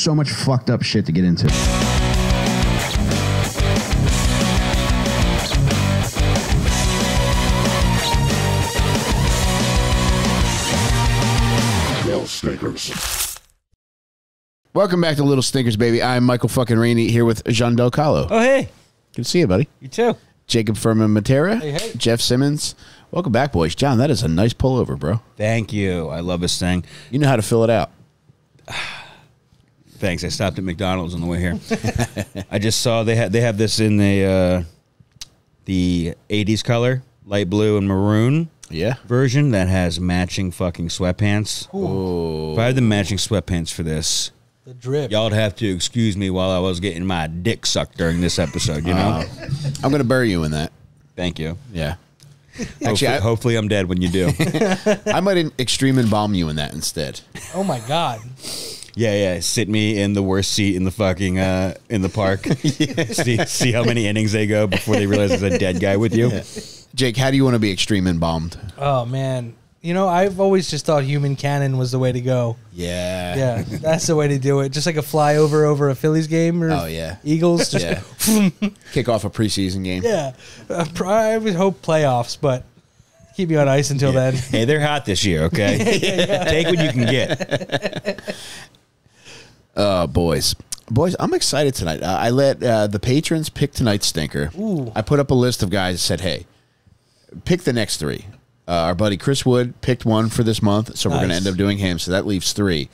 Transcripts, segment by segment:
so much fucked up shit to get into. Stinkers. Welcome back to Little Stinkers, baby. I'm Michael fucking Rainey here with Jon Delcollo. Oh, hey. Good to see you, buddy. You too. Jacob from Mattera. Hey, hey. Jeff Simmons. Welcome back, boys. John, that is a nice pullover, bro. Thank you. I love this thing. You know how to fill it out. Thanks. I stopped at McDonald's on the way here. I just saw they have this in the 80s color, light blue and maroon. Yeah. Version that has matching fucking sweatpants. Ooh. If I had the matching sweatpants for this, the drip. Y'all would have to excuse me while I was getting my dick sucked during this episode, you know? I'm going to bury you in that. Thank you. Yeah. Actually, hopefully I'm dead when you do. I might extreme embalm you in that instead. Oh, my God. Yeah. Sit me in the worst seat in the fucking, in the park. Yeah. See how many innings they go before they realize there's a dead guy with you. Yeah. Jake, how do you want to be extreme embalmed? Oh, man. You know, I've always just thought human cannon was the way to go. Yeah. Yeah, that's the way to do it. Just like a flyover over a Phillies game or Eagles. Just kick off a preseason game. Yeah. I would hope playoffs, but keep me on ice until then. Hey, they're hot this year, okay? Take what you can get. Boys, I'm excited tonight. I let the patrons pick tonight's stinker. Ooh. I put up a list of guys that said, hey, pick the next three. Our buddy Chris Wood picked one for this month, so we're going to end up doing him, so that leaves 3.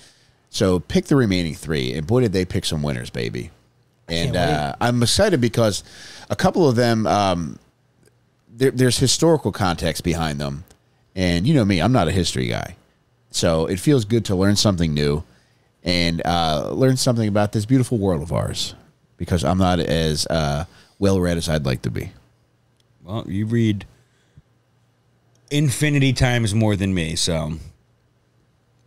So pick the remaining 3, and boy, did they pick some winners, baby. And I'm excited because a couple of them, there's historical context behind them. And you know me, I'm not a history guy. So it feels good to learn something new and learn something about this beautiful world of ours, because I'm not as well-read as I'd like to be. Well, you read infinity times more than me, so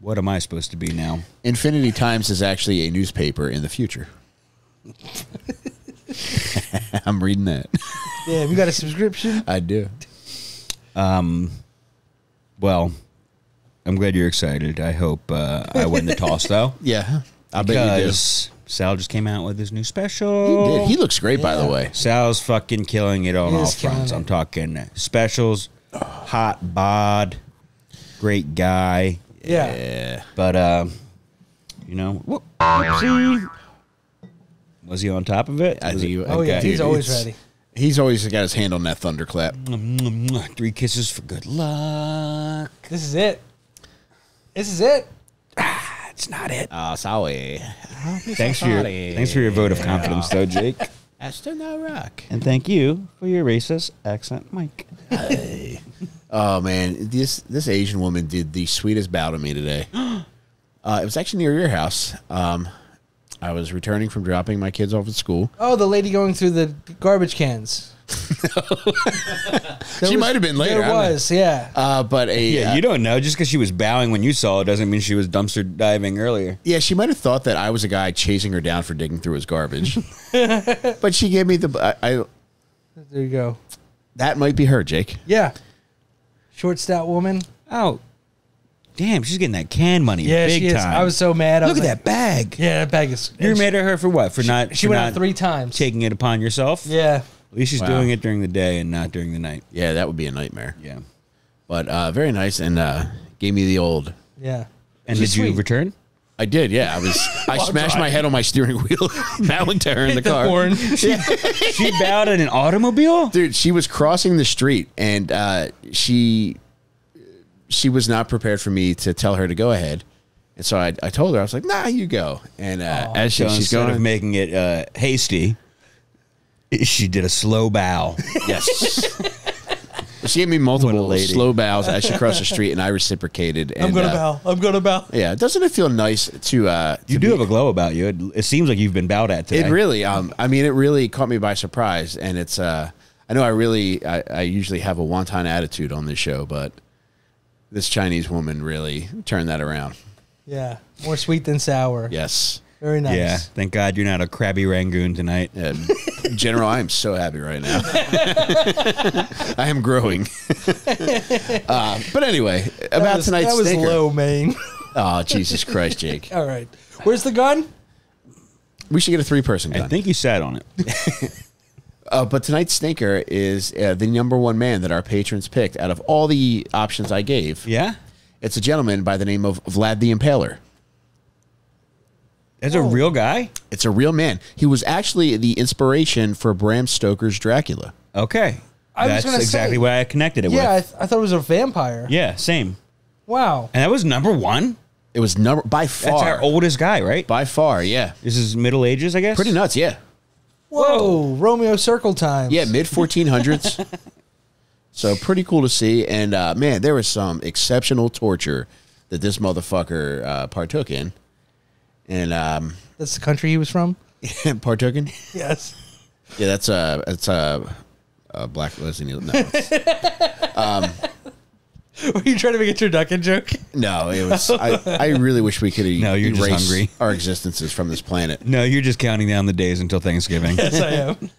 what am I supposed to be now? Infinity Times is actually a newspaper in the future. I'm reading that. Yeah, have you got a subscription? I do. Well, I'm glad you're excited. I hope I win the toss, though. Yeah, I bet you do. Sal just came out with his new special. He did. He looks great, by the way. Sal's fucking killing it on all fronts. I'm talking specials, hot bod, great guy. Yeah. But, you know, whoopsie. Was he on top of it? I think yeah, he's always ready. He's always got his hand on that thunderclap. 3 kisses for good luck. This is it. This is it. It's not it. Sorry. Thanks for your vote of confidence, though, Jake. That's still no rock. And thank you for your racist accent, Mike. Hey. Oh man, this Asian woman did the sweetest bow to me today. It was actually near your house. I was returning from dropping my kids off at school. Oh, the lady going through the garbage cans. She might have been later. There was, yeah. But you don't know. Just because she was bowing when you saw it doesn't mean she was dumpster diving earlier. Yeah, she might have thought that I was a guy chasing her down for digging through his garbage. But she gave me the... There you go. That might be her, Jake. Yeah. Short, stout woman. Oh, damn, she's getting that can money big she is. time. I was so mad. Look at that bag. Yeah, that bag is... You're mad at her for what? She went out 3 times. Taking it upon yourself? Yeah. At least she's doing it during the day and not during the night. Yeah, that would be a nightmare. Yeah. But very nice, and gave me the old... Yeah. And did you return? I did, yeah. I smashed my head on my steering wheel, bowing to her in the car. Horn. She bowed at an automobile? Dude, she was crossing the street, and she was not prepared for me to tell her to go ahead. And so I told her, I was like, nah, you go. And as she's going... of making it hasty, she did a slow bow. Yes. She gave me multiple slow bows as she crossed the street, and I reciprocated. And, I'm going to bow. I'm going to bow. Yeah. Doesn't it feel nice to you do have a glow about you. It seems like you've been bowed at today. It really, I mean, it really caught me by surprise. And it's, I know I usually have a wonton attitude on this show, but this Chinese woman really turned that around. Yeah. More sweet than sour. Yes. Very nice. Yeah. Thank God you're not a crabby Rangoon tonight. Yeah, General, I am so happy right now. I am growing. But anyway, tonight's That was stinker. low, man. Oh, Jesus Christ, Jake. All right. Where's the gun? We should get a 3-person gun. I think you sat on it. But tonight's stinker is the number one man that our patrons picked out of all the options I gave. Yeah? It's a gentleman by the name of Vlad the Impaler. That's a real guy? It's a real man. He was actually the inspiration for Bram Stoker's Dracula. Okay. That's exactly what I connected it with. Yeah, I thought it was a vampire. Yeah, same. Wow. And that was number one? It was by far. That's our oldest guy, right? By far, yeah. This is Middle Ages, I guess? Pretty nuts, yeah. Whoa, Romeo Circle times. Yeah, mid-1400s. So pretty cool to see. And, man, there was some exceptional torture that this motherfucker partook in. And that's the country he was from? partook in? Yes. Yeah, that's Black Leslie Neal. No. Were you trying to make a turducken joke? No, it was. I really wish we could you're just hungry. Our existences from this planet. No, you're just counting down the days until Thanksgiving. Yes, I am.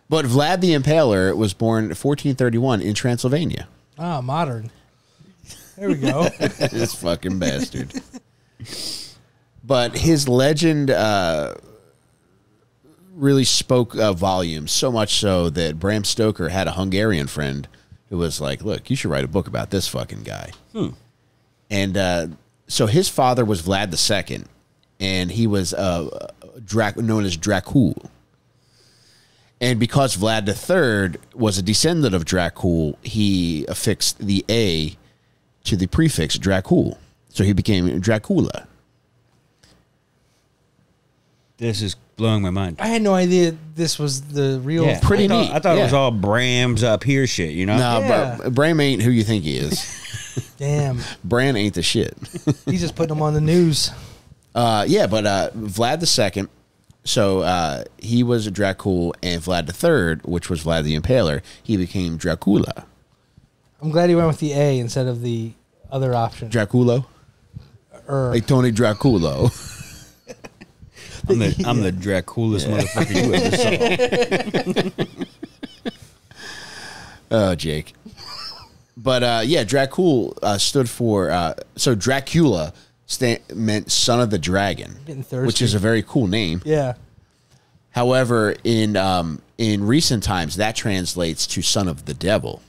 But Vlad the Impaler was born in 1431 in Transylvania. Ah, modern. There we go. This fucking bastard. But his legend really spoke volumes, so much so that Bram Stoker had a Hungarian friend who was like, look, you should write a book about this fucking guy. And so his father was Vlad II, and he was known as Dracul. And because Vlad III was a descendant of Dracul, he affixed the A to the prefix Dracul. So he became Dracula. This is blowing my mind. I had no idea this was the real. Yeah, pretty neat. I thought it was Yeah. all Bram's up here shit, you know? No, Yeah. Bram ain't who you think he is. Damn. Bran ain't the shit. He's just putting them on the news. Yeah, but Vlad II, so he was a Dracul, and Vlad III, which was Vlad the Impaler, he became Dracula. I'm glad he went with the A instead of the other option. Draculo? Like Tony Draculo. I'm the Draculest motherfucker you ever saw. Oh, Jake. But yeah, Dracul stood for so Dracula meant son of the dragon, Getting thirsty. which is a very cool name. Yeah. However, in recent times, that translates to son of the devil.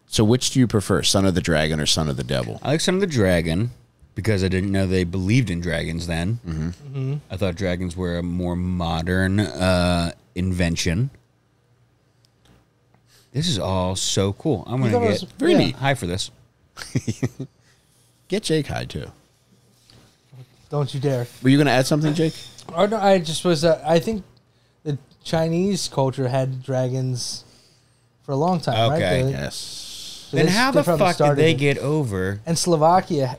So, which do you prefer, son of the dragon or son of the devil? I like Son of the Dragon because I didn't know they believed in dragons then. Mm-hmm. I thought dragons were a more modern invention. This is all so cool. I'm going to get very neat. high for this. Get Jake high too. Don't you dare. Were you going to add something, Jake? Oh, no, I just was. I think the Chinese culture had dragons for a long time, right? Okay. Yes. So Then they- how they the probably fuck did started they it. get over? And Slovakia,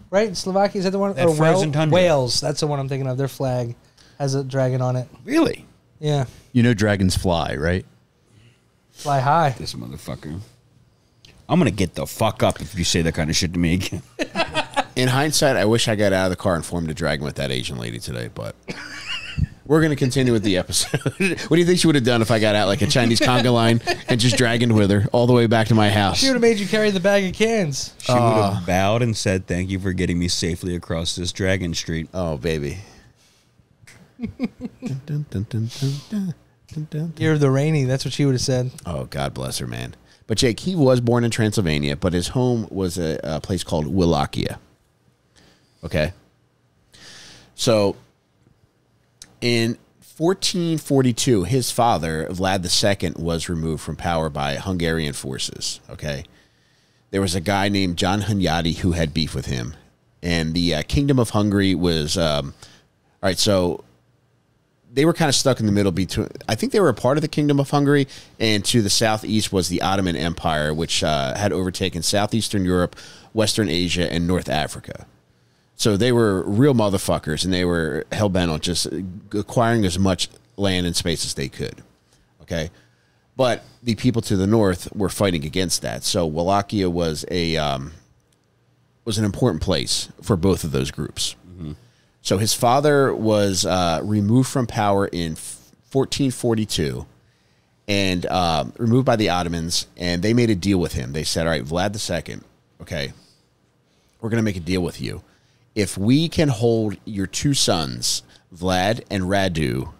right? Slovakia, is that the one? That frozen tundra. Wales, that's the one I'm thinking of. Their flag has a dragon on it. Really? Yeah. You know dragons fly, right? Fly high. This motherfucker. I'm going to get the fuck up if you say that kind of shit to me again. In hindsight, I wish I got out of the car and formed a dragon with that Asian lady today, but we're going to continue with the episode. What do you think she would have done if I got out like a Chinese conga line and just dragoned with her all the way back to my house? She would have made you carry the bag of cans. She would have bowed and said, thank you for getting me safely across this Dragon Street. Oh, baby. You're the Rainey. That's what she would have said. Oh, God bless her, man. But Jake, he was born in Transylvania, but his home was a place called Wallachia. Okay? So, in 1442, his father, Vlad II, was removed from power by Hungarian forces. Okay? There was a guy named John Hunyadi who had beef with him. And the Kingdom of Hungary was... all right, so... They were kind of stuck in the middle between. I think they were a part of the Kingdom of Hungary, and to the southeast was the Ottoman Empire, which had overtaken southeastern Europe, Western Asia, and North Africa. So they were real motherfuckers, and they were hell bent on just acquiring as much land and space as they could. Okay, but the people to the north were fighting against that. So Wallachia was an important place for both of those groups. So his father was removed from power in 1442 and removed by the Ottomans, and they made a deal with him. They said, all right, Vlad II, okay, we're going to make a deal with you. if we can hold your two sons, Vlad and Radu,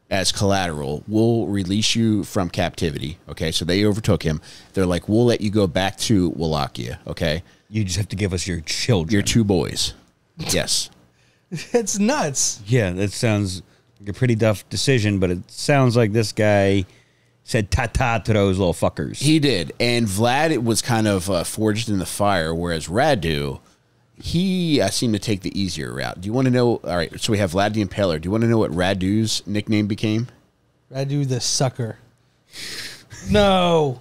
as collateral, we'll release you from captivity. Okay, so they overtook him. They're like, we'll let you go back to Wallachia. Okay, You just have to give us your children. your two boys. Yes. It's nuts. Yeah, that sounds like a pretty tough decision, but it sounds like this guy said ta-ta to those little fuckers. He did. And Vlad it was kind of forged in the fire, whereas Radu, he seemed to take the easier route. Do you want to know? All right, so we have Vlad the Impaler. Do you want to know what Radu's nickname became? Radu the sucker. No.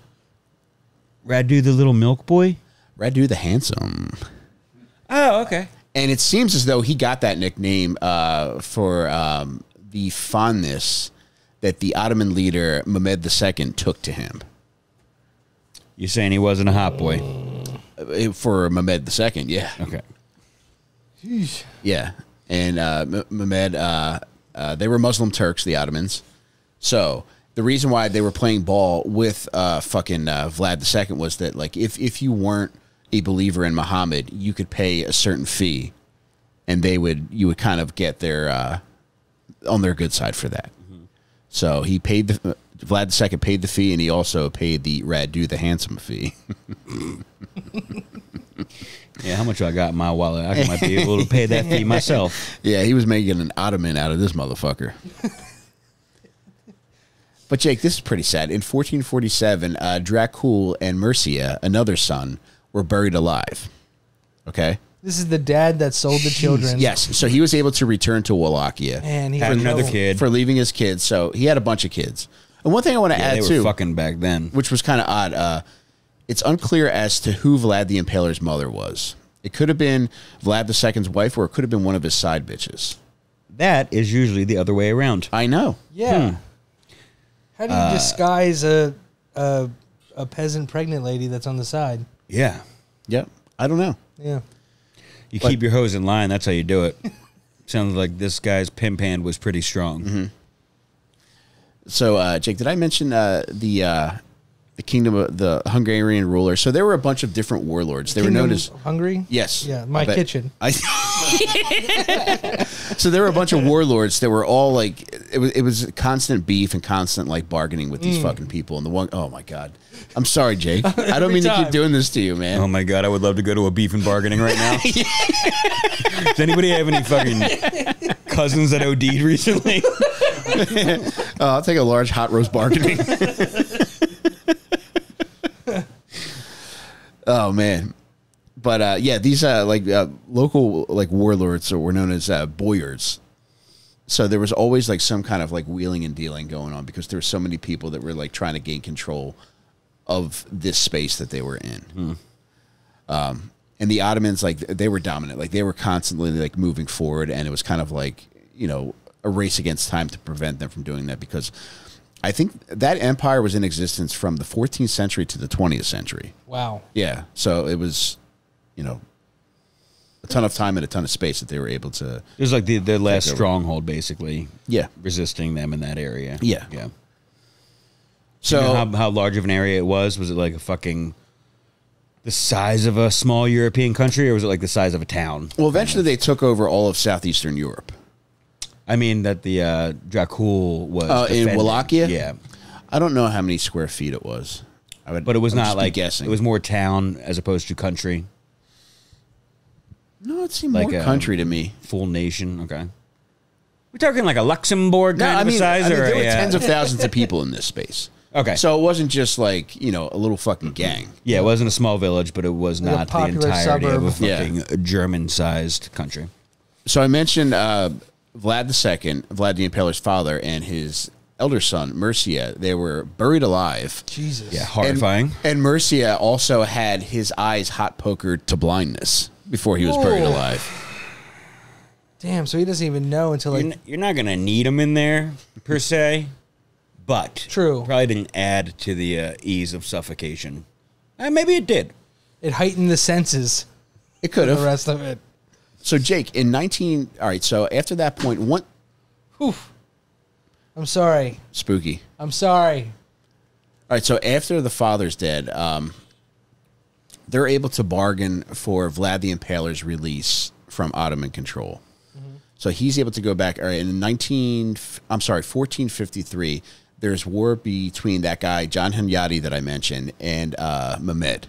Radu the little milk boy? Radu the Handsome. Oh, okay. And it seems as though he got that nickname for the fondness that the Ottoman leader Mehmed II took to him. You saying he wasn't a hot boy? For Mehmed II, yeah. Okay. Yeah. And Mehmed, they were Muslim Turks, the Ottomans. So the reason why they were playing ball with fucking Vlad II was that, like, if you weren't a believer in Muhammad, you could pay a certain fee, and you would kind of get their on their good side for that. Mm-hmm. So he paid Vlad II paid the fee, and he also paid the Radu the Handsome fee. Yeah, how much I got in my wallet? I might be able to pay that fee myself. Yeah, he was making an Ottoman out of this motherfucker. But Jake, this is pretty sad. In 1447, Dracul and Mercia, another son, were buried alive. Okay? This is the dad that sold the children. Yes, so he was able to return to Wallachia. And he Had another kid. For leaving his kids, so he had a bunch of kids. And one thing I want to add, they were too, fucking back then. which was kind of odd, it's unclear as to who Vlad the Impaler's mother was. It could have been Vlad II's wife, or it could have been one of his side bitches. That is usually the other way around. I know. Yeah. How do you disguise a peasant pregnant lady that's on the side? Yeah. Yep. I don't know. Yeah. You keep your hose in line. That's how you do it. Sounds like this guy's pimp hand was pretty strong. Mm-hmm. So, Jake, did I mention the kingdom of the Hungarian ruler? So there were a bunch of different warlords. They were known as Hungary. Yes. Yeah, my I bet. kitchen. So there were a bunch of warlords that were all like it was constant beef and constant like bargaining with these fucking people. And the one, oh my god, I'm sorry, Jake. I don't mean to keep doing this to you, man. Oh my god, I would love to go to a beef and bargaining right now. Does anybody have any fucking cousins that OD'd recently? I'll take a large hot roast bargaining. Oh man. But yeah, these local like warlords were known as boyars. So there was always like some kind of like wheeling and dealing going on because there were so many people that were like trying to gain control of this space that they were in. And the Ottomans, like, they were dominant. Like, they were constantly like moving forward, and it was kind of like, you know, a race against time to prevent them from doing that, because I think that empire was in existence from the 14th century to the 20th century. Wow. Yeah. So it was, you know, a ton of time and a ton of space that they were able to. It was like their last over. stronghold, basically. Yeah. Resisting them in that area. Yeah. Yeah. So Do you know how large of an area it was? Was it like a fucking the size of a small European country, or was it like the size of a town? well, eventually they took over all of southeastern Europe. I mean that the Dracul was In defending. Wallachia? Yeah, I don't know how many square feet it was. but it was I would not just be like guessing. It was more town as opposed to country. No, it seemed like, more country to me. Full nation. Okay, we're talking like a Luxembourg kind of a size, or there were a, tens of thousands of people in this space. Okay, So it wasn't just like, you know, a little fucking gang. yeah, it wasn't a small village, but it was Like a not the popular entirety of a suburb. Yeah. fucking German-sized country. So I mentioned Vlad II, Vlad the Impaler's father, and his elder son, Mercia. They were buried alive. Jesus. Yeah, horrifying. And Mercia also had his eyes hot pokered to blindness before he was buried Oh. alive. Damn, so he doesn't even know until like You're not going to need them in there, per se, but True. probably didn't add to the ease of suffocation. Maybe it did. it heightened the senses. It could The have. rest of it. So Jake, all right, so after that point, Oof. I'm sorry. spooky. I'm sorry. All right, so after the father's dead, they're able to bargain for Vlad the Impaler's release from Ottoman control. So he's able to go back. All right, in 1453, there's war between that guy, Jon Hunyadi, that I mentioned, and Mehmed,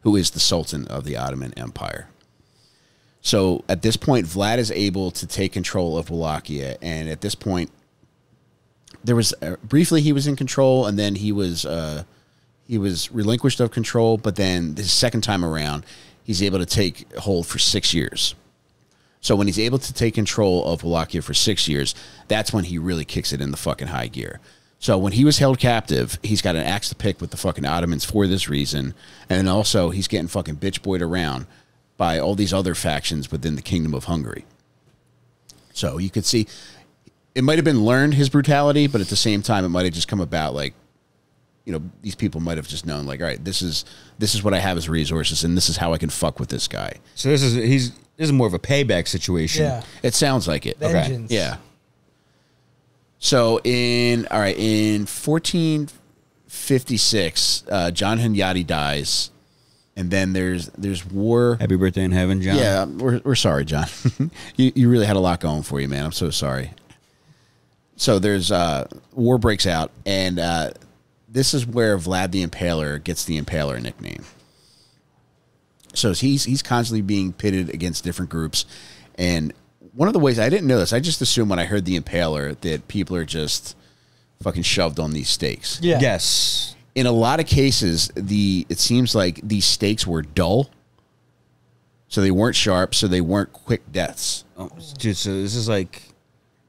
who is the Sultan of the Ottoman Empire. So at this point, Vlad is able to take control of Wallachia, and at this point, there was briefly he was in control, and then he was relinquished of control. But then the second time around, he's able to take hold for 6 years. So when he's able to take control of Wallachia for 6 years, that's when he really kicks it in the fucking high gear. So when he was held captive, he's got an axe to pick with the fucking Ottomans for this reason, and also he's getting fucking bitch boyed around by all these other factions within the Kingdom of Hungary. So you could see it might have been learned, his brutality, but at the same time, it might have just come about like, you know, these people might have just known, like, all right, this is what I have as resources, and this is how I can fuck with this guy. So this is more of a payback situation. Yeah. It sounds like it. Vengeance. Okay. Yeah. So in 1456, Jon Hunyadi dies, and then there's war. Happy birthday in heaven, John. Yeah, we're sorry, John. you really had a lot going for you, man. I'm so sorry. So there's war breaks out, and this is where Vlad the Impaler gets the Impaler nickname. So he's constantly being pitted against different groups, and one of the ways I didn't know this, I just assumed when I heard the Impaler that people are just fucking shoved on these stakes. Yeah. Yes. In a lot of cases, it seems like these stakes were dull, so they weren't sharp, so they weren't quick deaths. Oh, dude, so this is like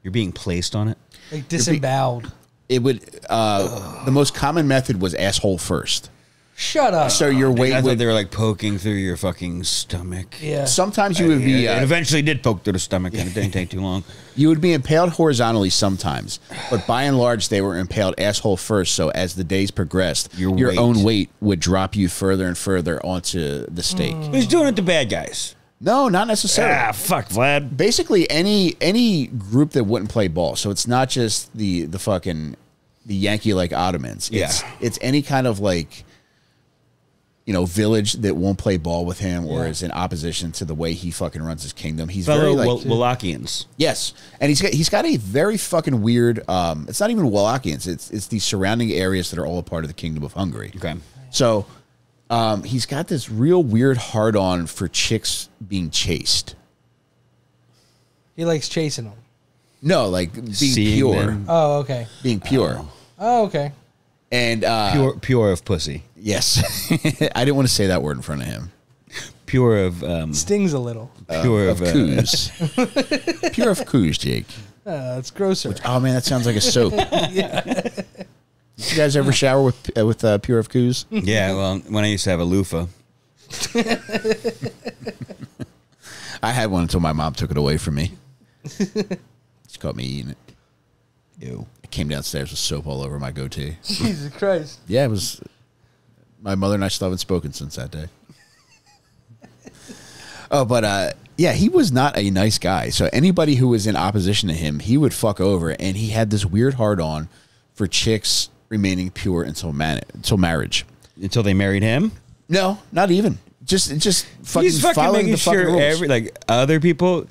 you're being placed on it. Like disemboweled. It would the most common method was asshole first. Shut up. So your weight I thought would they were like poking through your fucking stomach. Yeah. sometimes you would be It eventually did poke through the stomach, and it didn't take too long. you would be impaled horizontally sometimes, but by and large they were impaled asshole first. So as the days progressed, your weight. own weight would drop you further and further onto the stake. He's doing it to bad guys. No, not necessarily. Ah, fuck, Vlad. Basically, any group that wouldn't play ball. So it's not just the Yankee like Ottomans. It's any kind of like, you know, village that won't play ball with him or is in opposition to the way he fucking runs his kingdom. He's Fellow very like Wallachians. yes, and he's got a very fucking weird. It's not even Wallachians. It's the surrounding areas that are all a part of the Kingdom of Hungary. Okay. So he's got this real weird hard on for chicks being chased. He likes chasing them. No, like being Seeing pure, them. Oh, okay. being pure, Oh, okay. and Pure of pussy. yes, I didn't want to say that word in front of him. Pure of Stings a little. pure Of of coos, pure of coos, Jake. It's grosser. Oh man, that sounds like a soap. Did you guys ever shower with pure of coos? yeah. Well, when I used to have a loofah. I had one until my mom took it away from me. She caught me eating it. Ew. I came downstairs with soap all over my goatee. Jesus Christ. Yeah, it was. My mother and I still haven't spoken since that day. Oh, but yeah, he was not a nice guy. So anybody who was in opposition to him, he would fuck over, and he had this weird hard on for chicks remaining pure until marriage. Until they married him. No, not even. Just fucking He's fucking following making the fucking sure rules. other people,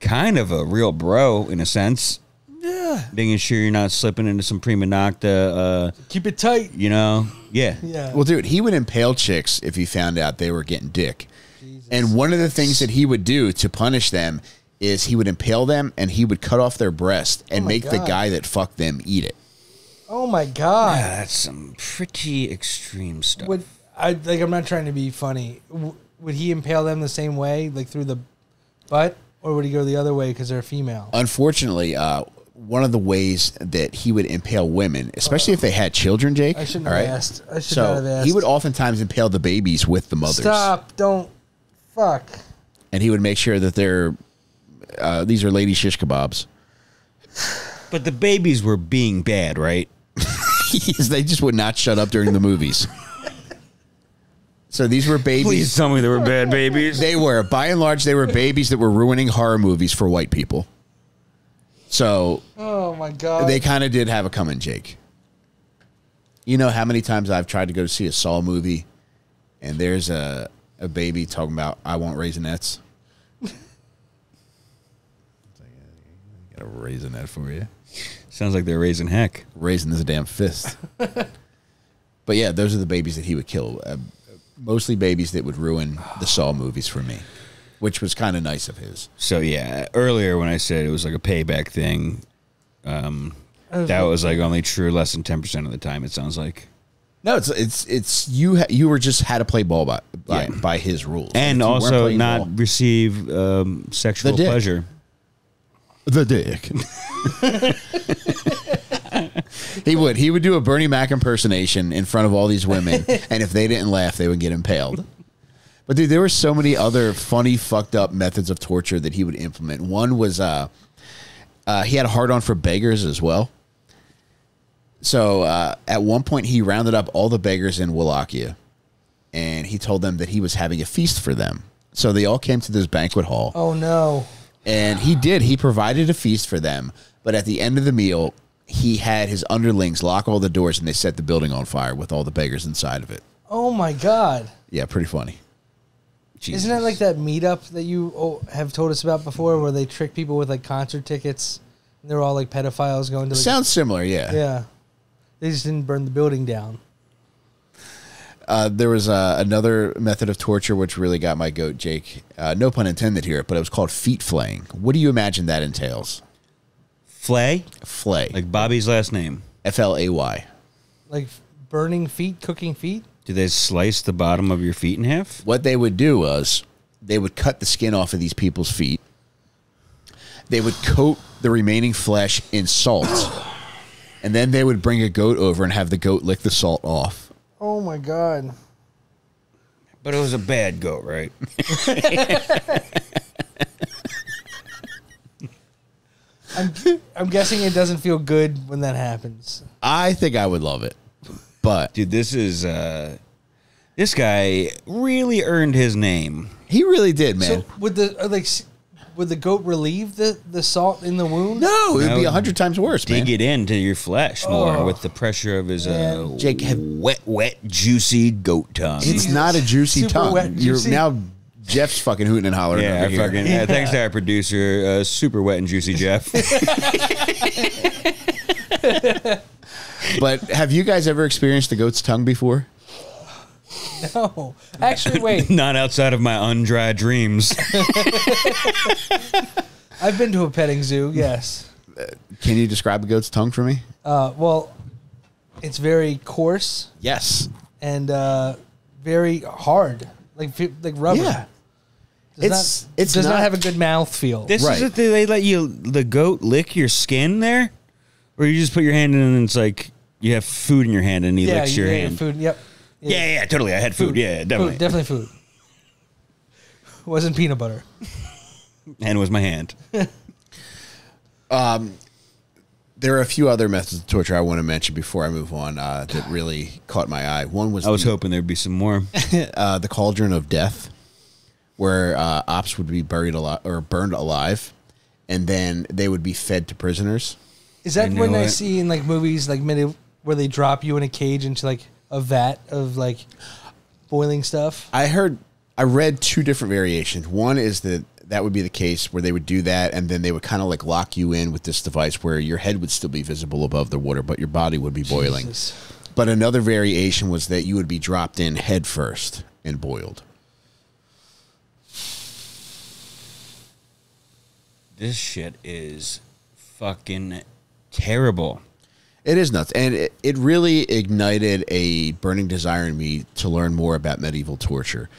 kind of a real bro in a sense. Yeah. Making sure you're not slipping into some prima nocta. Keep it tight. You know. Yeah. Yeah. Well, dude, he would impale chicks if he found out they were getting dick. Jesus. And one of the things that he would do to punish them is he would impale them and he would cut off their breast and my make the God. guy that fucked them eat it. Oh my God. Yeah, that's some pretty extreme stuff. I'm not trying to be funny. Would he impale them the same way, like through the butt, or would he go the other way because they're female? Unfortunately, one of the ways that he would impale women, especially if they had children, Jake. I shouldn't all have right? asked. I should not have So asked. he would oftentimes impale the babies with the mothers. Stop! Don't. Fuck. And he would make sure that these are lady shish kebabs. But the babies were being bad, right? They just would not shut up during the movies. So these were babies. Please tell me they were bad babies. They were, by and large, they were babies that were ruining horror movies for white people. So Oh my God. they kind of did have a coming, Jake. You know how many times I've tried to go see a Saw movie, and there's a baby talking about, I want Raisinets. Got a raisinette for you. Sounds like they're raising heck. Raising this damn fist. But yeah, those are the babies that he would kill. Mostly babies that would ruin the Saw movies for me, which was kind of nice of his. So yeah, earlier when I said it was like a payback thing, that was like only true less than 10% of the time. It sounds like. No, it's you were just had to play ball by his rules, and if you weren't also playing not ball, receive sexual The dick. pleasure. the dick. He would do a Bernie Mac impersonation in front of all these women, and if they didn't laugh, they would get impaled. But dude, there were so many other funny, fucked up methods of torture that he would implement. One was he had a hard on for beggars as well. So at one point, he rounded up all the beggars in Wallachia, and he told them that he was having a feast for them. So they all came to this banquet hall. Oh no! And he did. He provided a feast for them. But at the end of the meal, he had his underlings lock all the doors, and they set the building on fire with all the beggars inside of it. Oh my God! Yeah, pretty funny. Jesus. Isn't that like that meetup that you have told us about before, where they trick people with like concert tickets? And they're all like pedophiles going to. Like, Sounds similar, yeah. Yeah, they just didn't burn the building down. There was another method of torture which really got my goat, Jake. No pun intended here, but it was called feet flaying. What do you imagine that entails? Flay? Flay. Like Bobby's last name. Flay. Like burning feet, cooking feet. Do they slice the bottom of your feet in half? What they would do was they would cut the skin off of these people's feet. They would coat the remaining flesh in salt. And then they would bring a goat over and have the goat lick the salt off. Oh my God! But it was a bad goat, right? I'm guessing it doesn't feel good when that happens. I think I would love it. But Dude, this guy really earned his name. he really did, man. So would the goat relieve the salt in the wound? No, it would be No. 100 times worse, man. Dig it into your flesh more Oh. with the pressure of his Man. Jake, have- wet, juicy goat tongue. It's not a juicy Super tongue. wet, juicy. You're now Jeff's fucking hooting and hollering Yeah, over here. fucking. Thanks to our producer, super wet and juicy Jeff. But have you guys ever experienced the goat's tongue before? No. Actually, wait. Not outside of my undried dreams. I've been to a petting zoo. Yes. Can you describe a goat's tongue for me? Well, it's very coarse Yes. and very hard, like rubber. Yeah. Does not have a good mouth feel. This Right. is it. They let the goat lick your skin there, or you just put your hand in and it's like you have food in your hand and he licks your hand. Food. Yep. Yeah, totally. I had food. Yeah, definitely. Food, definitely food. Wasn't peanut butter. And it was my hand. There are a few other methods of torture I want to mention before I move on that really caught my eye. One was I was hoping there'd be some more. the cauldron of death, where ops would be buried alive or burned alive, and then they would be fed to prisoners. Is that I when know I it. see in like movies like where they drop you in a cage into like a vat of like boiling stuff? I read two different variations. One is that would be the case where they would do that, and then they would kind of like lock you in with this device where your head would still be visible above the water, but your body would be boiling. Jesus. But another variation was that you would be dropped in head first and boiled. This shit is fucking terrible. It is nuts, and it really ignited a burning desire in me to learn more about medieval torture.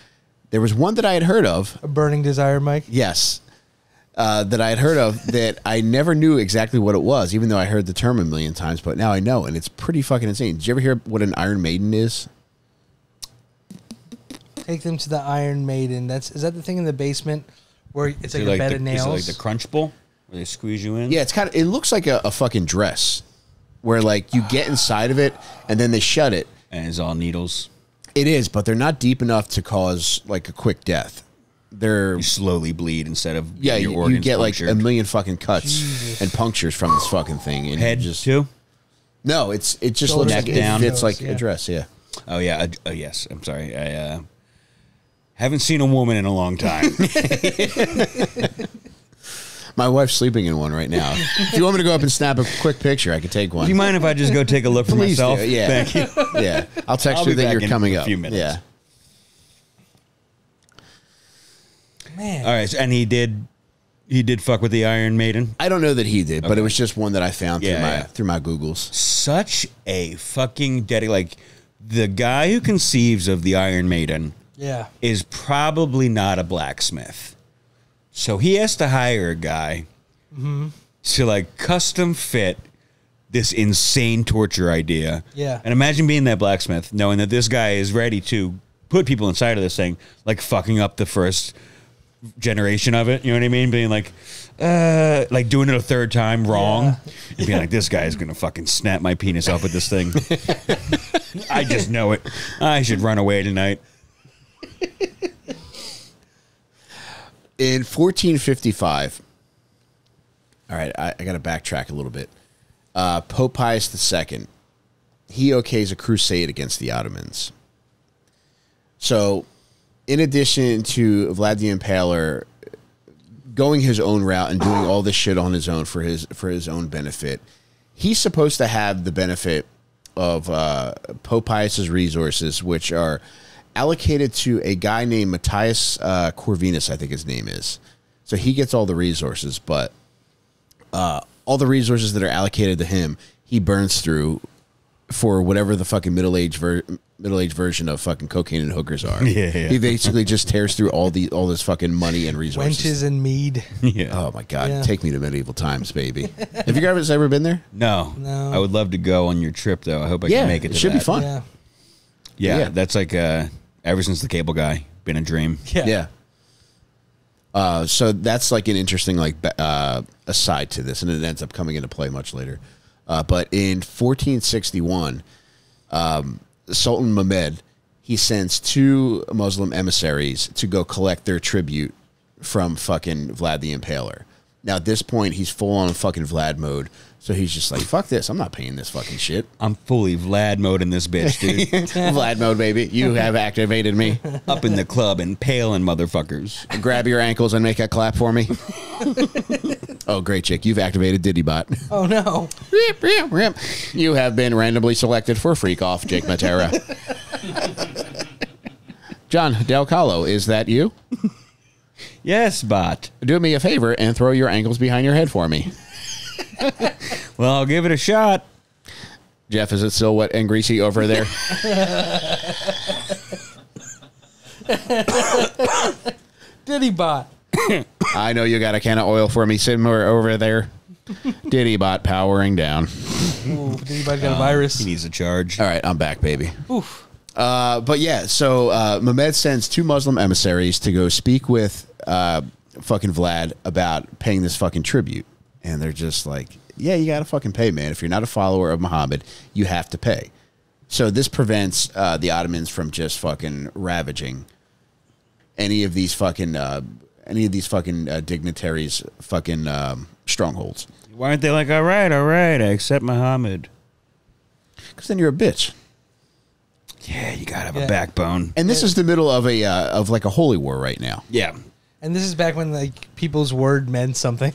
There was one that I had heard of. A burning desire, Mike. Yes. That I had heard of that I never knew exactly what it was, even though I heard the term a million times, but now I know, and it's pretty fucking insane. Did you ever hear what an Iron Maiden is? Take them to the Iron Maiden. Is that the thing in the basement where it's like Is a it bed of is it nails? like the crunch bowl where they squeeze you in? Yeah, it looks like a fucking dress where like you get inside of it and then they shut it. And it's all needles. It is, but they're not deep enough to cause like a quick death. They're You slowly bleed instead of yeah, your you organs get like punctured. a million fucking cuts Jesus. and punctures from this fucking thing. And Head you just too. no, it just Shoulders looks like and it down. fits like Yeah. a dress. Yeah. Oh yeah, yes. I'm sorry. I haven't seen a woman in a long time. My wife's sleeping in one right now. If you want me to go up and snap a quick picture, I could take one. Do you mind if I just go take a look for Please myself? do. Yeah. Thank you. Yeah, I'll text I'll you be that back you're in coming a up. few minutes. Yeah. Man. All right, and he did fuck with the Iron Maiden. I don't know that he did, but Okay. it was just one that I found Yeah, through my Googles. Such a fucking daddy. Like, the guy who conceives of the Iron Maiden Yeah. is probably not a blacksmith. So he has to hire a guy to, like, custom fit this insane torture idea. Yeah. And imagine being that blacksmith, knowing that this guy is ready to put people inside of this thing, like fucking up the first generation of it. You know what I mean? Being like doing it a third time wrong. Yeah. And being like, this guy is going to fucking snap my penis off with this thing. I just know it. I should run away tonight. In 1455, all right, I got to backtrack a little bit. Pope Pius II, he okays a crusade against the Ottomans. So, in addition to Vlad the Impaler going his own route and doing all this shit on his own for his own benefit, he's supposed to have the benefit of Pope Pius's resources, which are allocated to a guy named Matthias Corvinus, I think his name is. So he gets all the resources, but all the resources that are allocated to him, he burns through for whatever the fucking middle-aged version of fucking cocaine and hookers are. Yeah. He basically just tears through all this fucking money and resources. Wenches and mead. Yeah. Oh my god, Yeah. take me to medieval times, baby. Have you guys ever been there? No. No. I would love to go on your trip, though. I hope I Yeah, can make it to it should be that. fun. Yeah. Yeah, Yeah. that's like ever since the Cable Guy, been a dream. Yeah. So that's like an interesting aside to this, and it ends up coming into play much later. But in 1461, Sultan Mehmed, he sends 2 Muslim emissaries to go collect their tribute from fucking Vlad the Impaler. Now at this point, he's full on fucking Vlad mode, so he's just like, "Fuck this! I'm not paying this fucking shit." I'm fully Vlad mode in this bitch, dude. Vlad mode, baby. You have activated me. Up in the club and paling motherfuckers. Grab your ankles and make a clap for me. Oh, great, chick. You've activated Didybot. Oh no. You have been randomly selected for Freak Off, Jake Mattera. Jon Delcollo, is that you? Yes, bot. Do me a favor and throw your ankles behind your head for me. Well, I'll give it a shot. Jeff, is it still wet and greasy over there? Didybot. I know you got a can of oil for me somewhere over there. Didybot powering down. Ooh, Didybot got a virus. He needs a charge. All right, I'm back, baby. Oof. But yeah, so Mehmed sends 2 Muslim emissaries to go speak with fucking Vlad about paying this fucking tribute. And they're just like, yeah, you got to fucking pay, man. If you're not a follower of Muhammad, you have to pay. So this prevents the Ottomans from just fucking ravaging any of these fucking dignitaries' fucking strongholds. Why aren't they like, all right, I accept Muhammad? Because then you're a bitch. Yeah, you gotta have Yeah. a backbone. And this is the middle of a holy war right now. Yeah. And this is back when like people's word meant something.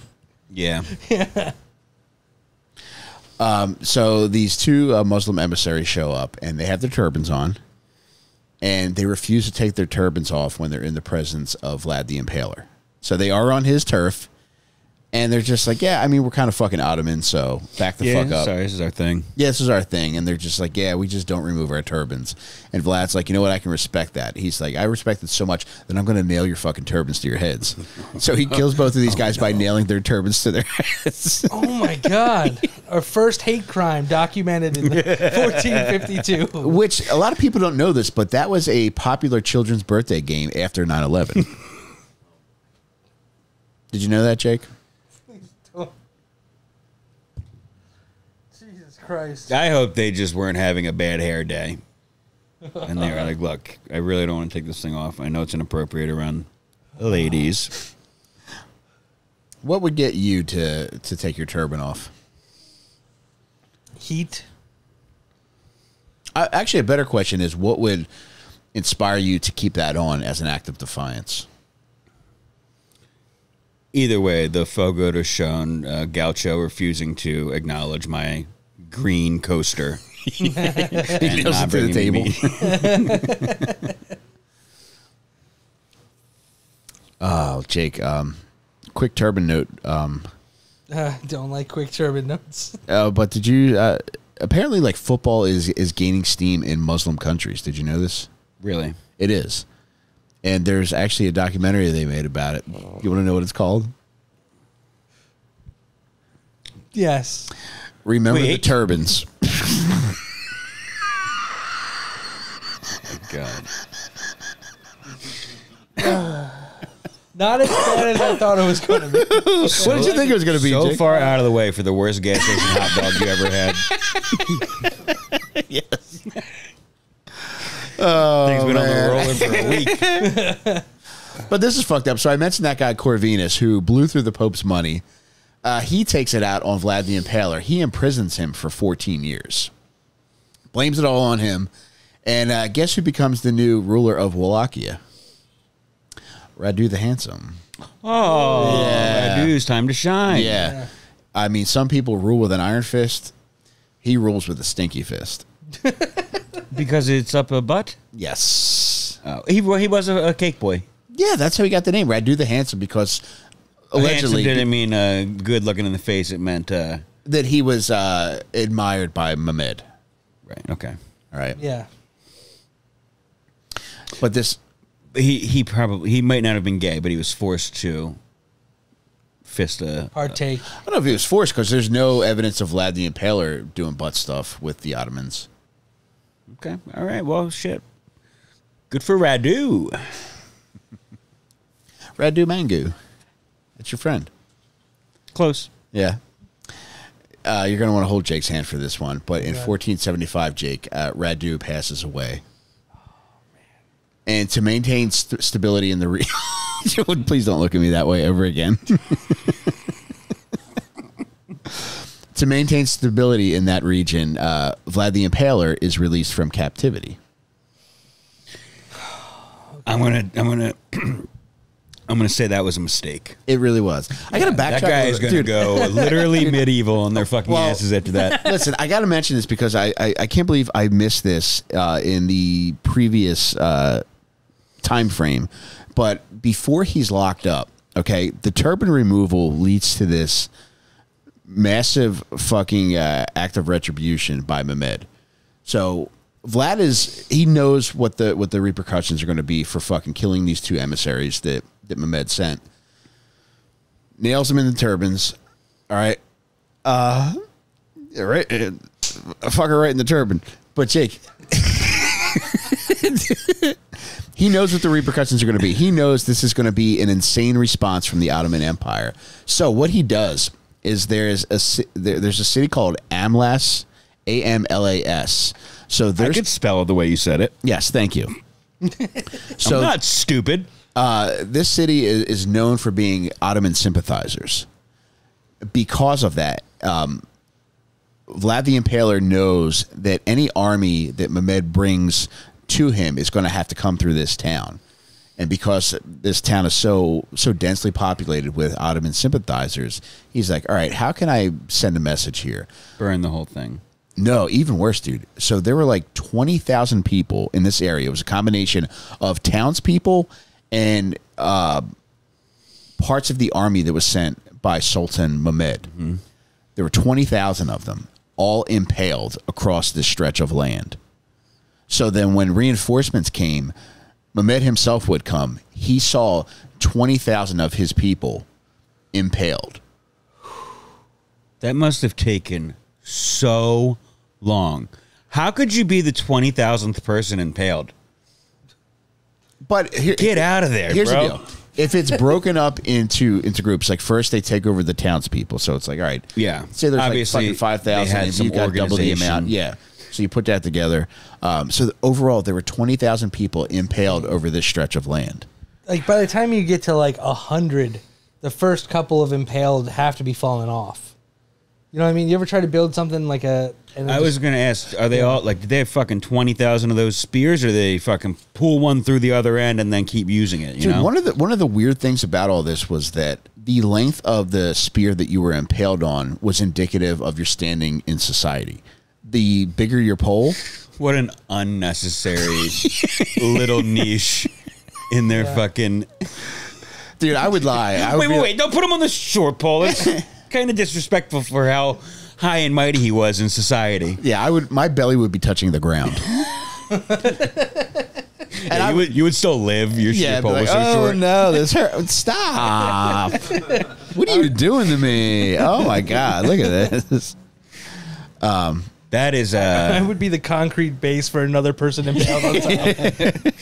Yeah. So these 2 Muslim emissaries show up, and they have their turbans on, and they refuse to take their turbans off when they're in the presence of Vlad the Impaler. So they are on his turf, and they're just like, yeah, I mean, we're kind of fucking Ottomans, so back the fuck up. Sorry, this is our thing. Yeah, this is our thing. And they're just like, yeah, we just don't remove our turbans. And Vlad's like, you know what? I can respect that. He's like, I respect it so much that I'm going to nail your fucking turbans to your heads. So he kills both of these guys by nailing their turbans to their heads. Oh my God. Our first hate crime documented in 1452. Which a lot of people don't know this, but that was a popular children's birthday game after 9/11. Did you know that, Jake? Jesus Christ. I hope they just weren't having a bad hair day. And they were like, look, I really don't want to take this thing off. I know it's inappropriate around ladies. What would get you to take your turban off? Heat. Actually, a better question is, what would inspire you to keep that on as an act of defiance? Either way, the photo to shown Gaucho refusing to acknowledge my green coaster. He goes to the table. Oh, Jake. Quick turban note. Don't like quick turban notes. But did you? Apparently, like football is gaining steam in Muslim countries. Did you know this? Really? It is. And there's actually a documentary they made about it. You want to know what it's called? Yes. Remember the turbans. God. Not as bad as I thought it was going to be. What did you think it was going to be, So Jake? far out of the way for the worst gas station hot dog you ever had. Yes. Thing's been on the roller for a week. But this is fucked up. So I mentioned that guy Corvinus who blew through the Pope's money. He takes it out on Vlad the Impaler. He imprisons him for 14 years. Blames it all on him. And guess who becomes the new ruler of Wallachia? Radu the Handsome. Oh, Yeah. dude's time to shine. Yeah. I mean, some people rule with an iron fist. He rules with a stinky fist. Because it's up a butt? Yes. He was a cake boy. Yeah, that's how he got the name, Radu the Handsome, because allegedly Handsome didn't mean good looking in the face. It meant... that he was admired by Mehmed. right, okay. All right. Yeah. But this... He might not have been gay, but he was forced to fist a... Partake. I don't know if he was forced, because there's no evidence of Vlad the Impaler doing butt stuff with the Ottomans. Okay, all right, well, shit. Good for Radu. Radu Mangu. That's your friend. Close. Yeah. You're going to want to hold Jake's hand for this one. But in 1475, Jake, Radu passes away. And to maintain stability in the region... Please don't look at me that way ever again. To maintain stability in that region, Vlad the Impaler is released from captivity. I'm gonna say that was a mistake. It really was. I got to backtrack. That guy is gonna go literally medieval on their fucking asses after that. Listen, I got to mention this because I can't believe I missed this in the previous time frame. But before he's locked up, okay, the turban removal leads to this massive fucking act of retribution by Mehmed. So Vlad he knows what the repercussions are going to be for fucking killing these two emissaries that Mehmed sent. Nails them in the turbans. All right. Right. Fuck her right in the turban. But Jake, he knows what the repercussions are going to be. He knows this is going to be an insane response from the Ottoman Empire. So what he does is there's a city called Amlas, Amlas. So I could spell it the way you said it. Yes, thank you. So I'm not stupid. this city is known for being Ottoman sympathizers. Because of that, Vlad the Impaler knows that any army that Mehmed brings to him is going to have to come through this town. And because this town is so densely populated with Ottoman sympathizers, he's like, all right, how can I send a message here? Burn the whole thing. No, even worse, dude. So there were like 20,000 people in this area. It was a combination of townspeople and parts of the army that was sent by Sultan Mehmed. Mm-hmm. There were 20,000 of them, all impaled across this stretch of land. So then when reinforcements came, Mehmed himself would come. He saw 20,000 of his people impaled. That must have taken so long. How could you be the 20,000th person impaled? But Get out of there, here's bro. the deal. If it's broken up into groups, like first they take over the townspeople. So it's like, all right. Yeah. Say there's Obviously, like fucking 5,000 they had and some you've got double the organization. amount. Yeah. So you put that together. So overall, there were 20,000 people impaled over this stretch of land. Like by the time you get to like 100, the first couple of impaled have to be falling off. You know what I mean? You ever try to build something like a... I was going to ask, are they all, like, did they have fucking 20,000 of those spears, or do they fucking pull one through the other end and then keep using it, you Dude, know? one of the weird things about all this was that the length of the spear that you were impaled on was indicative of your standing in society. The bigger your pole, What an unnecessary little niche in their fucking. dude, I would lie. I would Wait. Don't put him on the short pole. It's kind of disrespectful for how high and mighty he was in society. Yeah, I would. My belly would be touching the ground. Yeah, you would still live. Your short pole like, was so oh short. no, this hurt. Stop! What are you doing to me? Oh my god, look at this. That is I would be the concrete base for another person impaled on top.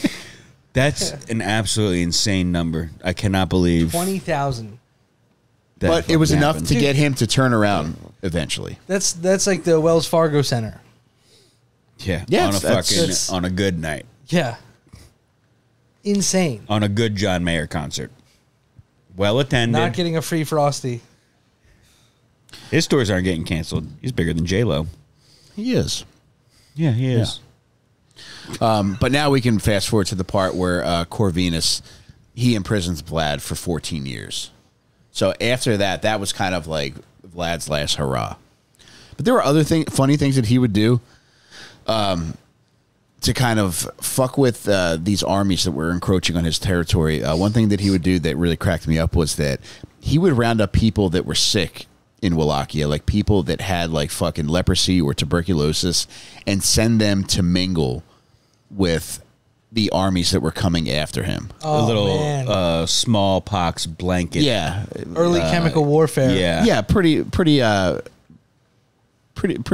that's an absolutely insane number. I cannot believe 20,000. that But it was fucking enough happened. to get him to turn around eventually. That's like the Wells Fargo Center. Yeah, Yeah, on a that's- on a good night, Yeah. Insane. on a good John Mayer concert, well attended. Not getting a free Frosty. His stores aren't getting canceled. He's bigger than J-Lo. He is. Yeah, he is. But now we can fast forward to the part where Corvinus, he imprisons Vlad for 14 years. So after that, that was kind of like Vlad's last hurrah. But there were other funny things that he would do to kind of fuck with these armies that were encroaching on his territory. One thing that he would do that really cracked me up was that he would round up people that were sick in Wallachia, like people that had like fucking leprosy or tuberculosis, and send them to mingle with the armies that were coming after him. Oh, a little man. smallpox blanket. Yeah, Early chemical warfare. Yeah. yeah, pretty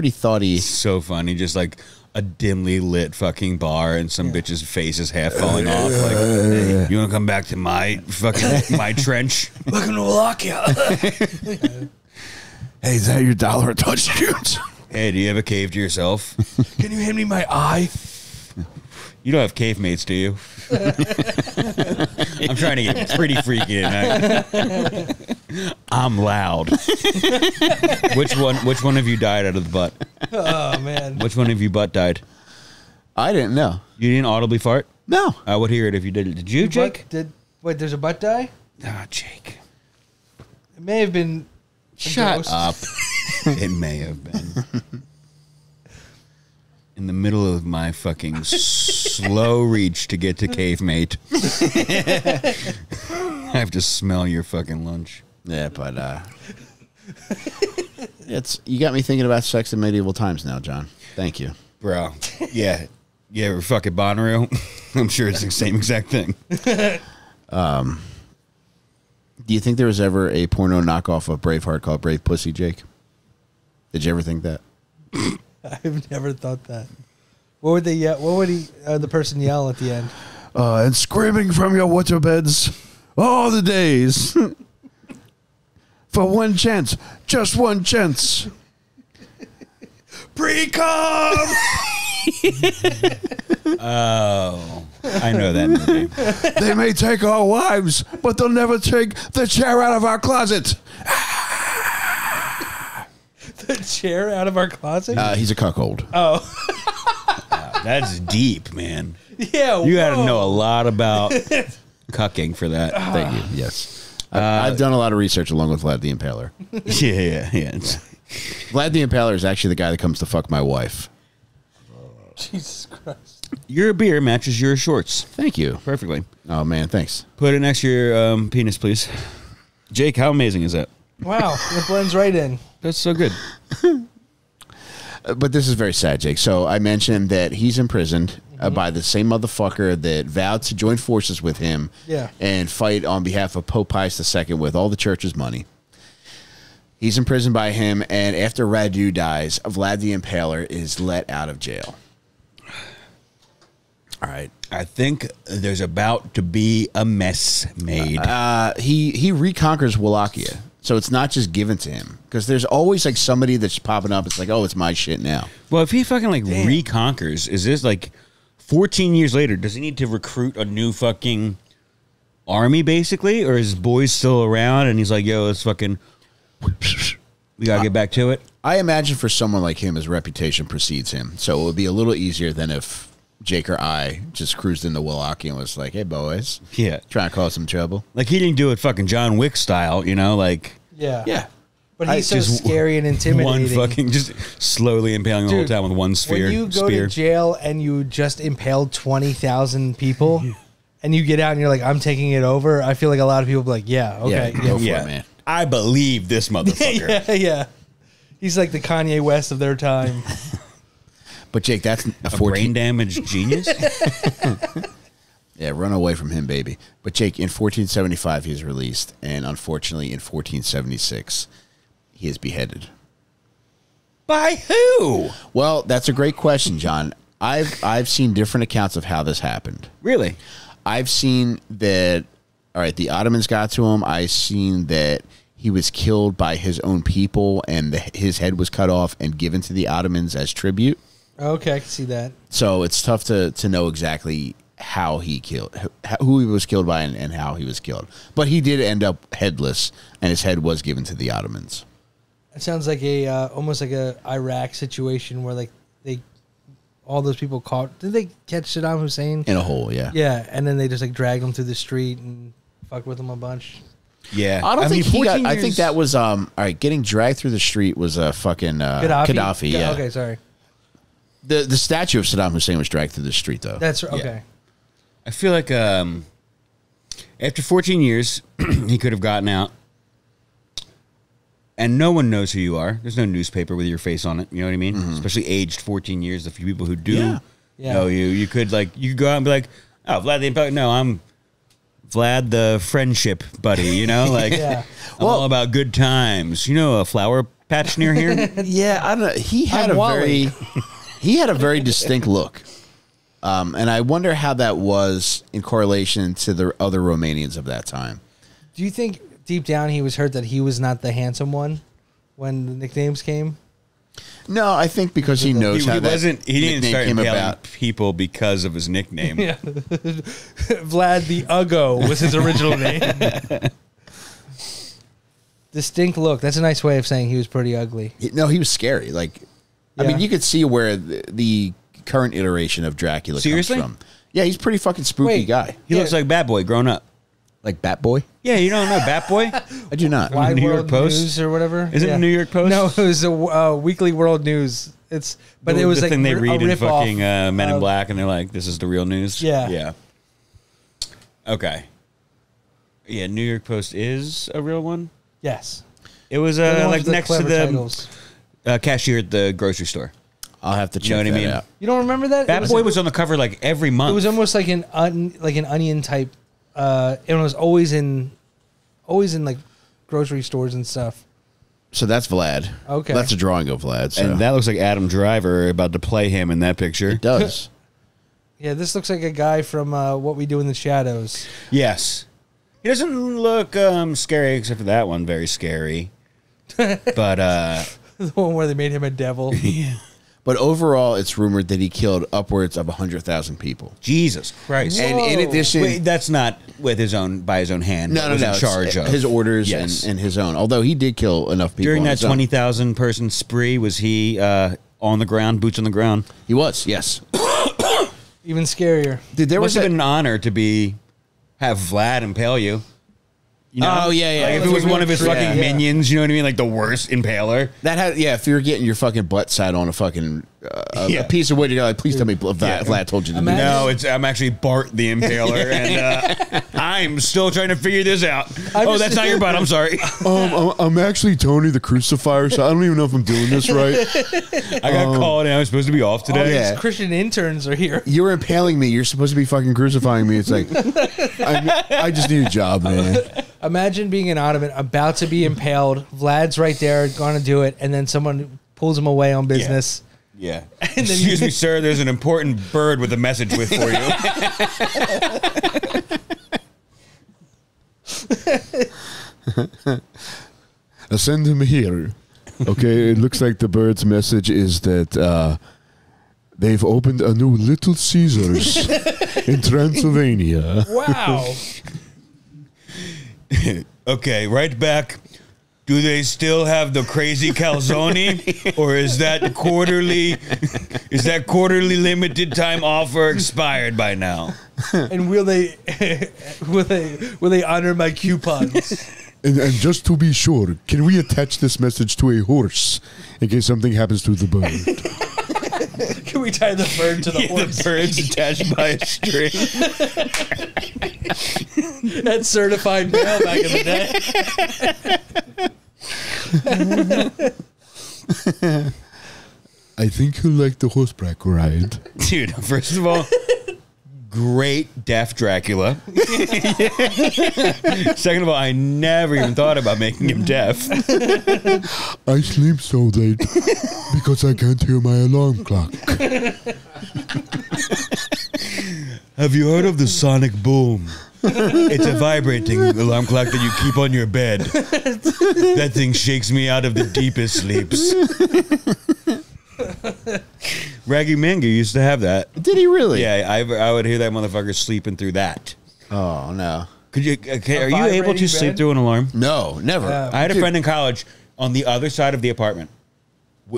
thoughty. So funny. Just like a dimly lit fucking bar and some bitch's face is half falling off. Like, hey, you want to come back to my fucking my trench? Welcome to Wallachia. Hey, is that your dollar a touch shoot? Hey, do you have a cave to yourself? Can you hand me my eye? You don't have cave mates, do you? I'm trying to get pretty freaky tonight. I'm loud. Which one of you died out of the butt? Oh, man. Which one of you butt died? I didn't know. You didn't audibly fart? No. I would hear it if you did it. Did you, Jake? Wait, there's a butt die? Ah, Jake. It may have been. a Shut ghost. up. It may have been. In the middle of my fucking slow reach to get to cave mate. I have to smell your fucking lunch. Yeah, but you got me thinking about sex in medieval times now, John. Thank you. Bro. Yeah. You ever fucking Bonnaroo? I'm sure it's the same exact thing. Do you think there was ever a porno knockoff of Braveheart called Brave Pussy, Jake? Did you ever think that? I've never thought that. What would they yell? What would the person yell at the end? And screaming from your waterbeds all the days. For one chance, just one chance. Pre-com! Oh. I know that movie. They may take our wives, but they'll never take the chair out of our closet. The chair out of our closet? He's a cuckold. Oh. That's deep, man. Yeah. You got to whoa. know a lot about cucking for that. Thank you. Yes. I've done a lot of research along with Vlad the Impaler. Yeah. Vlad the Impaler is actually the guy that comes to fuck my wife. Jesus Christ. Your beer matches your shorts Thank you. perfectly. Oh, man, thanks. Put it next to your penis, please. Jake, how amazing is that? Wow. It blends right in. That's so good. But this is very sad, Jake. So I mentioned that he's imprisoned by the same motherfucker that vowed to join forces with him and fight on behalf of Pope Pius II with all the church's money. He's imprisoned by him, and after Radu dies, Vlad the Impaler is let out of jail. All right. I think there's about to be a mess made. He reconquers Wallachia. So it's not just given to him, because there's always like somebody that's popping up. It's like, oh, it's my shit now. Well, if he fucking like reconquers, is this like 14 years later? Does he need to recruit a new fucking army basically, or is his boys still around? And he's like, yo, let's fucking we gotta get back to it. I imagine for someone like him, his reputation precedes him, so it would be a little easier than if Jake or I just cruised into Milwaukee and was like, "Hey, boys, Yeah. trying to cause some trouble." Like, he didn't do it fucking John Wick style, you know? Like, Yeah. But he's so just scary and intimidating. one fucking, just slowly impaling the whole time with one sphere. When you go to jail and you just impaled 20,000 people and you get out and you're like, I'm taking it over, I feel like a lot of people be like, yeah, okay. Go for it, man. I believe this motherfucker. yeah. He's like the Kanye West of their time. But Jake, that's a A 14. brain damaged genius? Yeah, run away from him, baby. But Jake, in 1475, he is released, and unfortunately, in 1476, he is beheaded. By who? Well, that's a great question, John. I've seen different accounts of how this happened. Really? I've seen that. All right, the Ottomans got to him. I've seen that he was killed by his own people, and his head was cut off and given to the Ottomans as tribute. Okay, I can see that. So it's tough to know exactly how he killed, who he was killed by, and how he was killed. But he did end up headless, and his head was given to the Ottomans. It sounds like a almost like a Iraq situation where like all those people caught. Did they catch Saddam Hussein In a hole, yeah. Yeah, and then they just like dragged him through the street and fucked with him a bunch. Yeah. I don't think he got. 14 I think years- that was all right. Getting dragged through the street was a fucking Gaddafi. Yeah. Okay, sorry. The statue of Saddam Hussein was dragged through the street though. That's okay. I feel like after 14 years, he could have gotten out. And no one knows who you are. There's no newspaper with your face on it. You know what I mean? Especially aged 14 years. The few people who do Yeah. know you, you could go out and be like, "Oh, Vlad the Impaler." No, I'm Vlad the friendship buddy. You know, like Yeah. I'm all about good times. You know, a flower patch near here. Yeah, I don't know. He had I'm a Wally. he had a very distinct look, and I wonder how that was in correlation to the other Romanians of that time. Do you think deep down he was hurt that he was not the handsome one when the nicknames came? No, I think because he knows He how that wasn't. He didn't nickname start came impaling about. people because of his nickname. Yeah. Vlad the Uggo was his original name. Distinct look. That's a nice way of saying he was pretty ugly. No, he was scary. Like, I Yeah. mean, you could see where the current iteration of Dracula Seriously? comes from. Yeah, he's a pretty fucking spooky Wait. guy. He looks like Bat Boy grown up. Like Bat Boy? Yeah, you don't know Bat Boy? I do not. Wide New York World Post? News or whatever. Is it the New York Post? No, it was a Weekly World News. But it was the like thing they a read in rip-off fucking Men in of- Black, and they're like, "This is the real news." Yeah. yeah. Okay. Yeah, New York Post is a real one. Yes. It was They're the ones like with the next to clever the titles. cashier at the grocery store. I'll have to check You know what I that mean? out. You don't remember that? Bat Boy was on the cover like every month. It was almost like an onion type. It was always in like grocery stores and stuff. So that's Vlad. Okay. That's a drawing of Vlad. So. and that looks like Adam Driver about to play him in that picture. It does. Yeah, this looks like a guy from What We Do in the Shadows. Yes. He doesn't look scary, except for that one. Very scary. But The one where they made him a devil. But overall, it's rumored that he killed upwards of 100,000 people. Jesus Christ. And in Whoa. addition, Wait, that's not with by his own hand. no, Was no, in it's charge of his orders Yes. and his own. Although he did kill enough people During on that his own. 20,000 person spree, was he on the ground, boots on the ground? He was, yes. Even scarier. Dude, there Must was have been an honor to have Vlad impale you. You know? Oh, yeah, yeah. Like if That's it was a one of his real fucking trick. Yeah. minions, you know what I mean? Like the worst impaler. that had, yeah. If you're getting your fucking butt sat on a fucking Yeah. a piece of wood, you're like, please tell me Vlad, Yeah. Vlad told you to do Imagine- that. No, I'm actually Bart the Impaler, and I'm still trying to figure this out. just- That's not your butt. I'm sorry. I'm actually Tony the Crucifier, so I don't even know if I'm doing this right. I got called, and I was supposed to be off All today. these Yeah. Christian interns are here. You're impaling me. You're supposed to be fucking crucifying me. It's like, I just need a job, man. Imagine being an Ottoman about to be impaled. Vlad's right there, going to do it, and then someone pulls him away on business. Yeah. then Excuse me, sir. There's an important bird with a message for you. Send him here. Okay, it looks like the bird's message is that they've opened a new Little Caesars in Transylvania. Wow. Okay, right back Do they still have the crazy calzone, or is that quarterly limited time offer expired by now? And will they honor my coupons? And just to be sure, can we attach this message to a horse in case something happens to the bird? Can we tie the bird to the horse? The bird's attached by a string. That's certified mail back in the day. I think you'll like the horseback ride. Dude, first of all, great deaf Dracula. Second of all, I never even thought about making him deaf. I sleep so late because I can't hear my alarm clock. Have you heard of the sonic boom? It's a vibrating alarm clock that you keep on your bed. That thing shakes me out of the deepest sleeps. Raggy Mango used to have that. Did he really? Yeah, I would hear that motherfucker sleeping through that. Oh, no. Could you? Okay, are you able to sleep through an alarm? No, never. I had a friend in college on the other side of the apartment.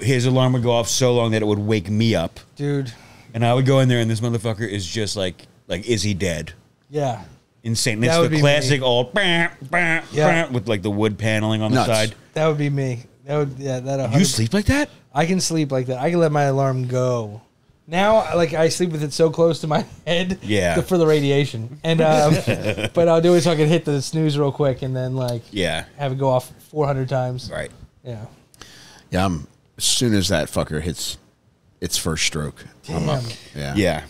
His alarm would go off so long that it would wake me up. Dude. And I would go in there, and this motherfucker is just like, is he dead? Yeah. Insane. That It's would the be classic me. old Yeah. with like the wood paneling on Nuts. the side. That would be me. That would, yeah, that. You sleep like that? I can sleep like that. I can let my alarm go. Now, like, I sleep with it so close to my head. Yeah. For the radiation. And, but I'll do it so I can hit the snooze real quick and then, like, Yeah. have it go off 400 times. Right. Yeah. Yeah, as soon as that fucker hits its first stroke, I'm up. Yeah. Yeah.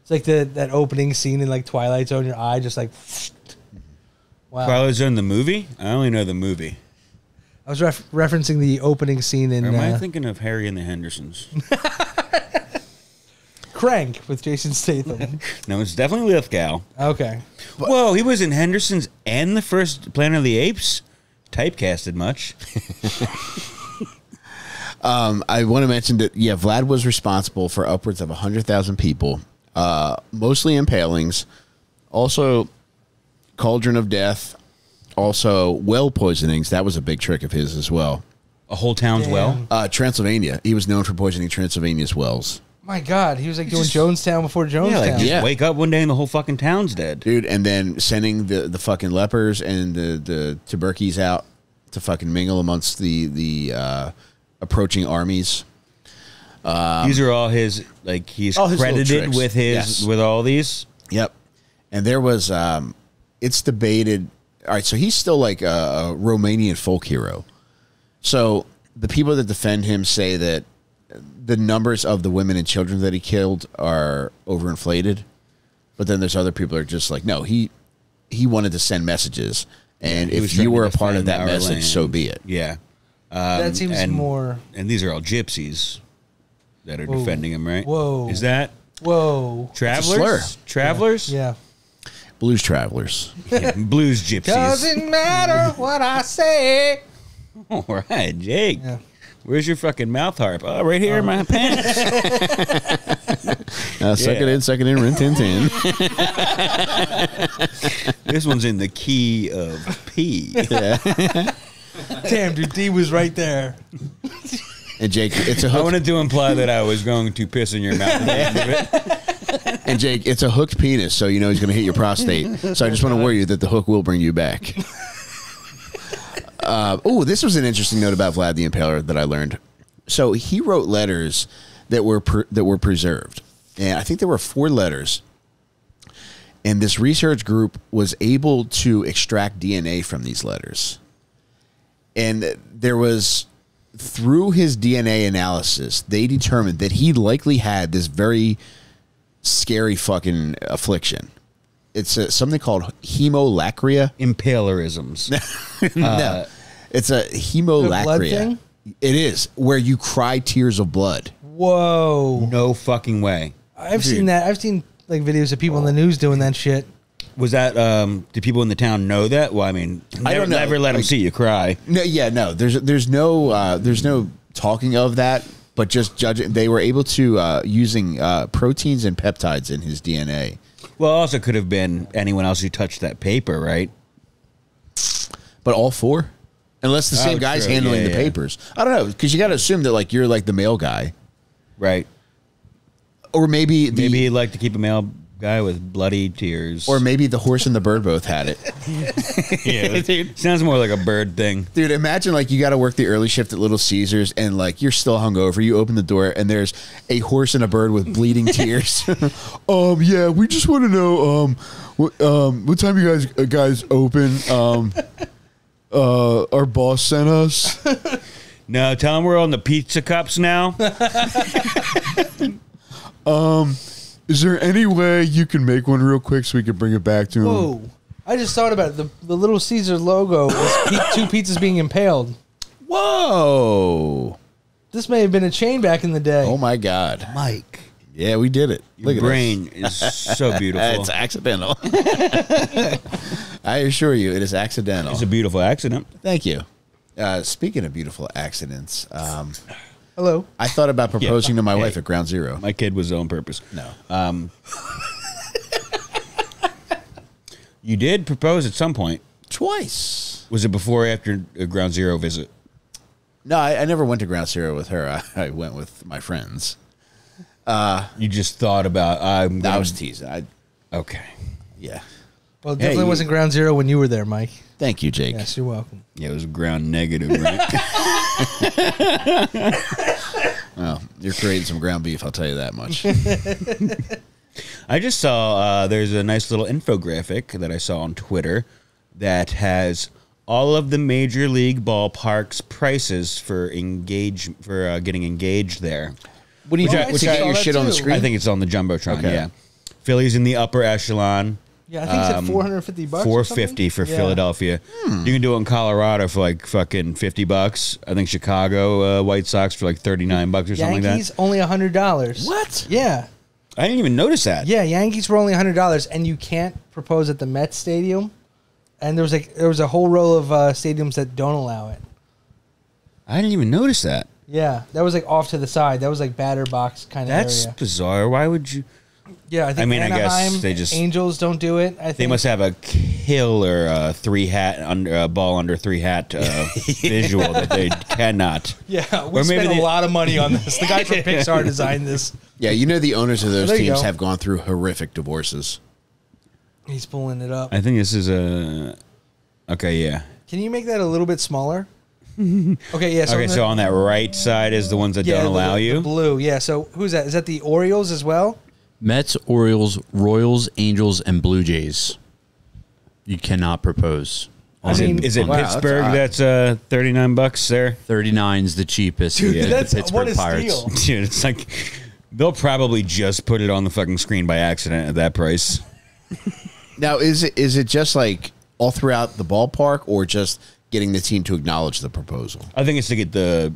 It's like that opening scene in, like, Twilight Zone, your eye just, like, wow. Twilight Zone, the movie? I only know the movie. I was referencing the opening scene in Or am I thinking of Harry and the Hendersons? Crank with Jason Statham. No, it's definitely Lithgow. Okay. Whoa, he was in Henderson's and the first Planet of the Apes? Typecasted much. I want to mention that, yeah, Vlad was responsible for upwards of 100,000 people, mostly impalings, also cauldron of death, also well poisonings. That was a big trick of his as well. A whole town's Damn. well? Transylvania. He was known for poisoning Transylvania's wells. My God, he was like doing Jonestown before Jonestown. Yeah. Wake up one day and the whole fucking town's dead. Dude, and then sending the fucking lepers and the tubercules out to fucking mingle amongst the approaching armies. These are all his, like, he's All his little credited tricks. with his, Yes. with all these. Yep. And there was, it's debated. All right, so he's still like a Romanian folk hero. So the people that defend him say that the numbers of the women and children that he killed are overinflated. But then there's other people that are just like, no, he wanted to send messages. And He was if you trying were to a part of defend that our message, land. so be it. Yeah. That seems and, more. And these are all gypsies that are Whoa. defending him, right? Whoa. Is that Whoa. travelers? slur. Travelers? Yeah. Blues Travelers. Yeah, blues gypsies. Doesn't matter what I say. All right, Jake. Yeah. Where's your fucking mouth harp? Oh, right here in my pants. Second in, rin, tin, tin. This one's in the key of P. Damn, dude, D was right there. And Jake, it's a I hook. wanted to imply that I was going to piss in your mouth at the end of it. And Jake, it's a hooked penis, so you know he's going to hit your prostate. So I just want to warn you that the hook will bring you back. This was an interesting note about Vlad the Impaler that I learned. So he wrote letters that were preserved, and I think there were 4 letters. And this research group was able to extract DNA from these letters, and there was, through his DNA analysis, they determined that he likely had this very scary fucking affliction. It's something called hemolacria. Impalerisms. No, it's a blood hemolacria. thing? It is where you cry tears of blood. Whoa. No fucking way. I've seen that. I've seen like videos of people on the news doing that shit. Was that, do people in the town know that? Well, I mean, I don't know. Never let them see you cry. No, yeah, no. There's no talking of that, but just judging. They were able to using proteins and peptides in his DNA. Well, also could have been anyone else who touched that paper, right? But all 4? Unless the same guy's true. handling Yeah, the yeah. papers. I don't know, because you got to assume that like you're like the mail guy, Right. or maybe Maybe he'd like to keep a male guy with bloody tears. or maybe the horse and the bird both had it. yeah, dude. Sounds more like a bird thing. Dude, imagine like you got to work the early shift at Little Caesars and like you're still hungover. You open the door and there's a horse and a bird with bleeding tears. Yeah, we just want to know what time you guys open? Our boss sent us. No, tell him we're on the pizza cups now. Is there any way you can make one real quick so we can bring it back to him? Whoa. I just thought about it. The Little Caesar logo was two pizzas being impaled. Whoa. This may have been a chain back in the day. Oh my God. Mike. Yeah, we did it. Your Look at brain is so beautiful. It's accidental. I assure you, it is accidental. It's a beautiful accident. Thank you. Speaking of beautiful accidents, Hello. I thought about proposing to my Hey. wife at Ground Zero. My kid was on purpose. No. You did propose at some point. Twice. Was it before or after a Ground Zero visit? No, I never went to Ground Zero with her. I went with my friends. You just thought about. I was teasing. Okay. Yeah. Well, it definitely you- wasn't Ground Zero when you were there, Mike. Thank you, Jake. Yes, you're welcome. Yeah, it was ground negative, right? Well, you're creating some ground beef, I'll tell you that much. I just saw there's a nice little infographic that I saw on Twitter that has all of the major league ballparks prices for getting engaged there. What do you Which do? I- which To I- get your that shit on the too. screen? I think it's on the jumbotron. Okay. Yeah, Philly's in the upper echelon. Yeah, I think it's at $450. $450 for Philadelphia. You can do it in Colorado for like fucking $50. I think Chicago White Sox for like $39 or something Yankees like only $100. What? Yeah, that. I didn't even notice that. yeah. Yankees were only $100, and you can't propose at the Mets Stadium. And there was a whole row of stadiums that don't allow it. I didn't even notice that. Yeah, that was like off to the side. That was like batter box kind of That's area. bizarre. Why would you? Yeah, I think I mean, I guess Anaheim, they just- Angels don't do it. I think They must have a killer ball under three hat visual that they cannot. Yeah, we Or maybe spent they- a lot of money on this. The guy from Pixar designed this. Yeah, you know the owners of those There you teams go. have gone through horrific divorces. He's pulling it up. I think this is a. Okay, yeah. Can you make that a little bit smaller? Okay, yeah. Okay, so on that right side is the ones that don't allow the you. blue, yeah. So who's that? Is that the Orioles as well? Mets, Orioles, Royals, Angels, and Blue Jays. You cannot propose. I mean, Is it Wow, that's Pittsburgh odd. that's $39 there? 39 is the cheapest. Dude, yeah, that's the Pittsburgh what a Pirates. steal. Dude, it's like they'll probably just put it on the fucking screen by accident at that price. Now, is it just like all throughout the ballpark, or just getting the team to acknowledge the proposal? I think it's to get the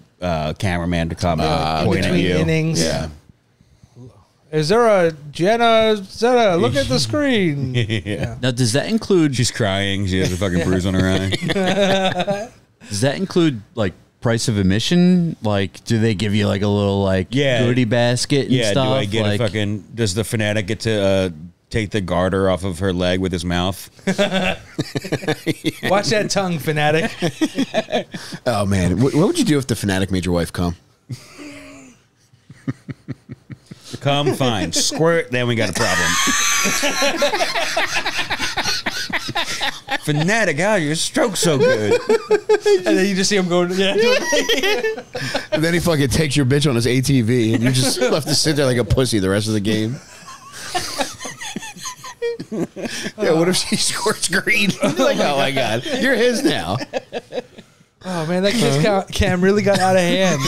cameraman to come In point at between you. innings. Yeah. Is there a Jenna Zeta? Look at the screen. Yeah. Now, does that include She's crying. She has a fucking bruise on her eye. Does that include like price of admission? Like, do they give you like a little like Yeah. goodie basket and Yeah, stuff? do I get like, a fucking... Does the fanatic get to take the garter off of her leg with his mouth? Watch that tongue, fanatic. Oh man, what would you do if the fanatic made your wife come? Come, fine. Squirt, then we got a problem. Fanatic, how your stroke's so good? And then you just see him going, yeah. And then he fucking takes your bitch on his ATV, and you're just left to sit there like a pussy the rest of the game. Yeah, what if she squirts green? Like, oh my god, you're his now. Oh man, that kiss cam really got out of hand.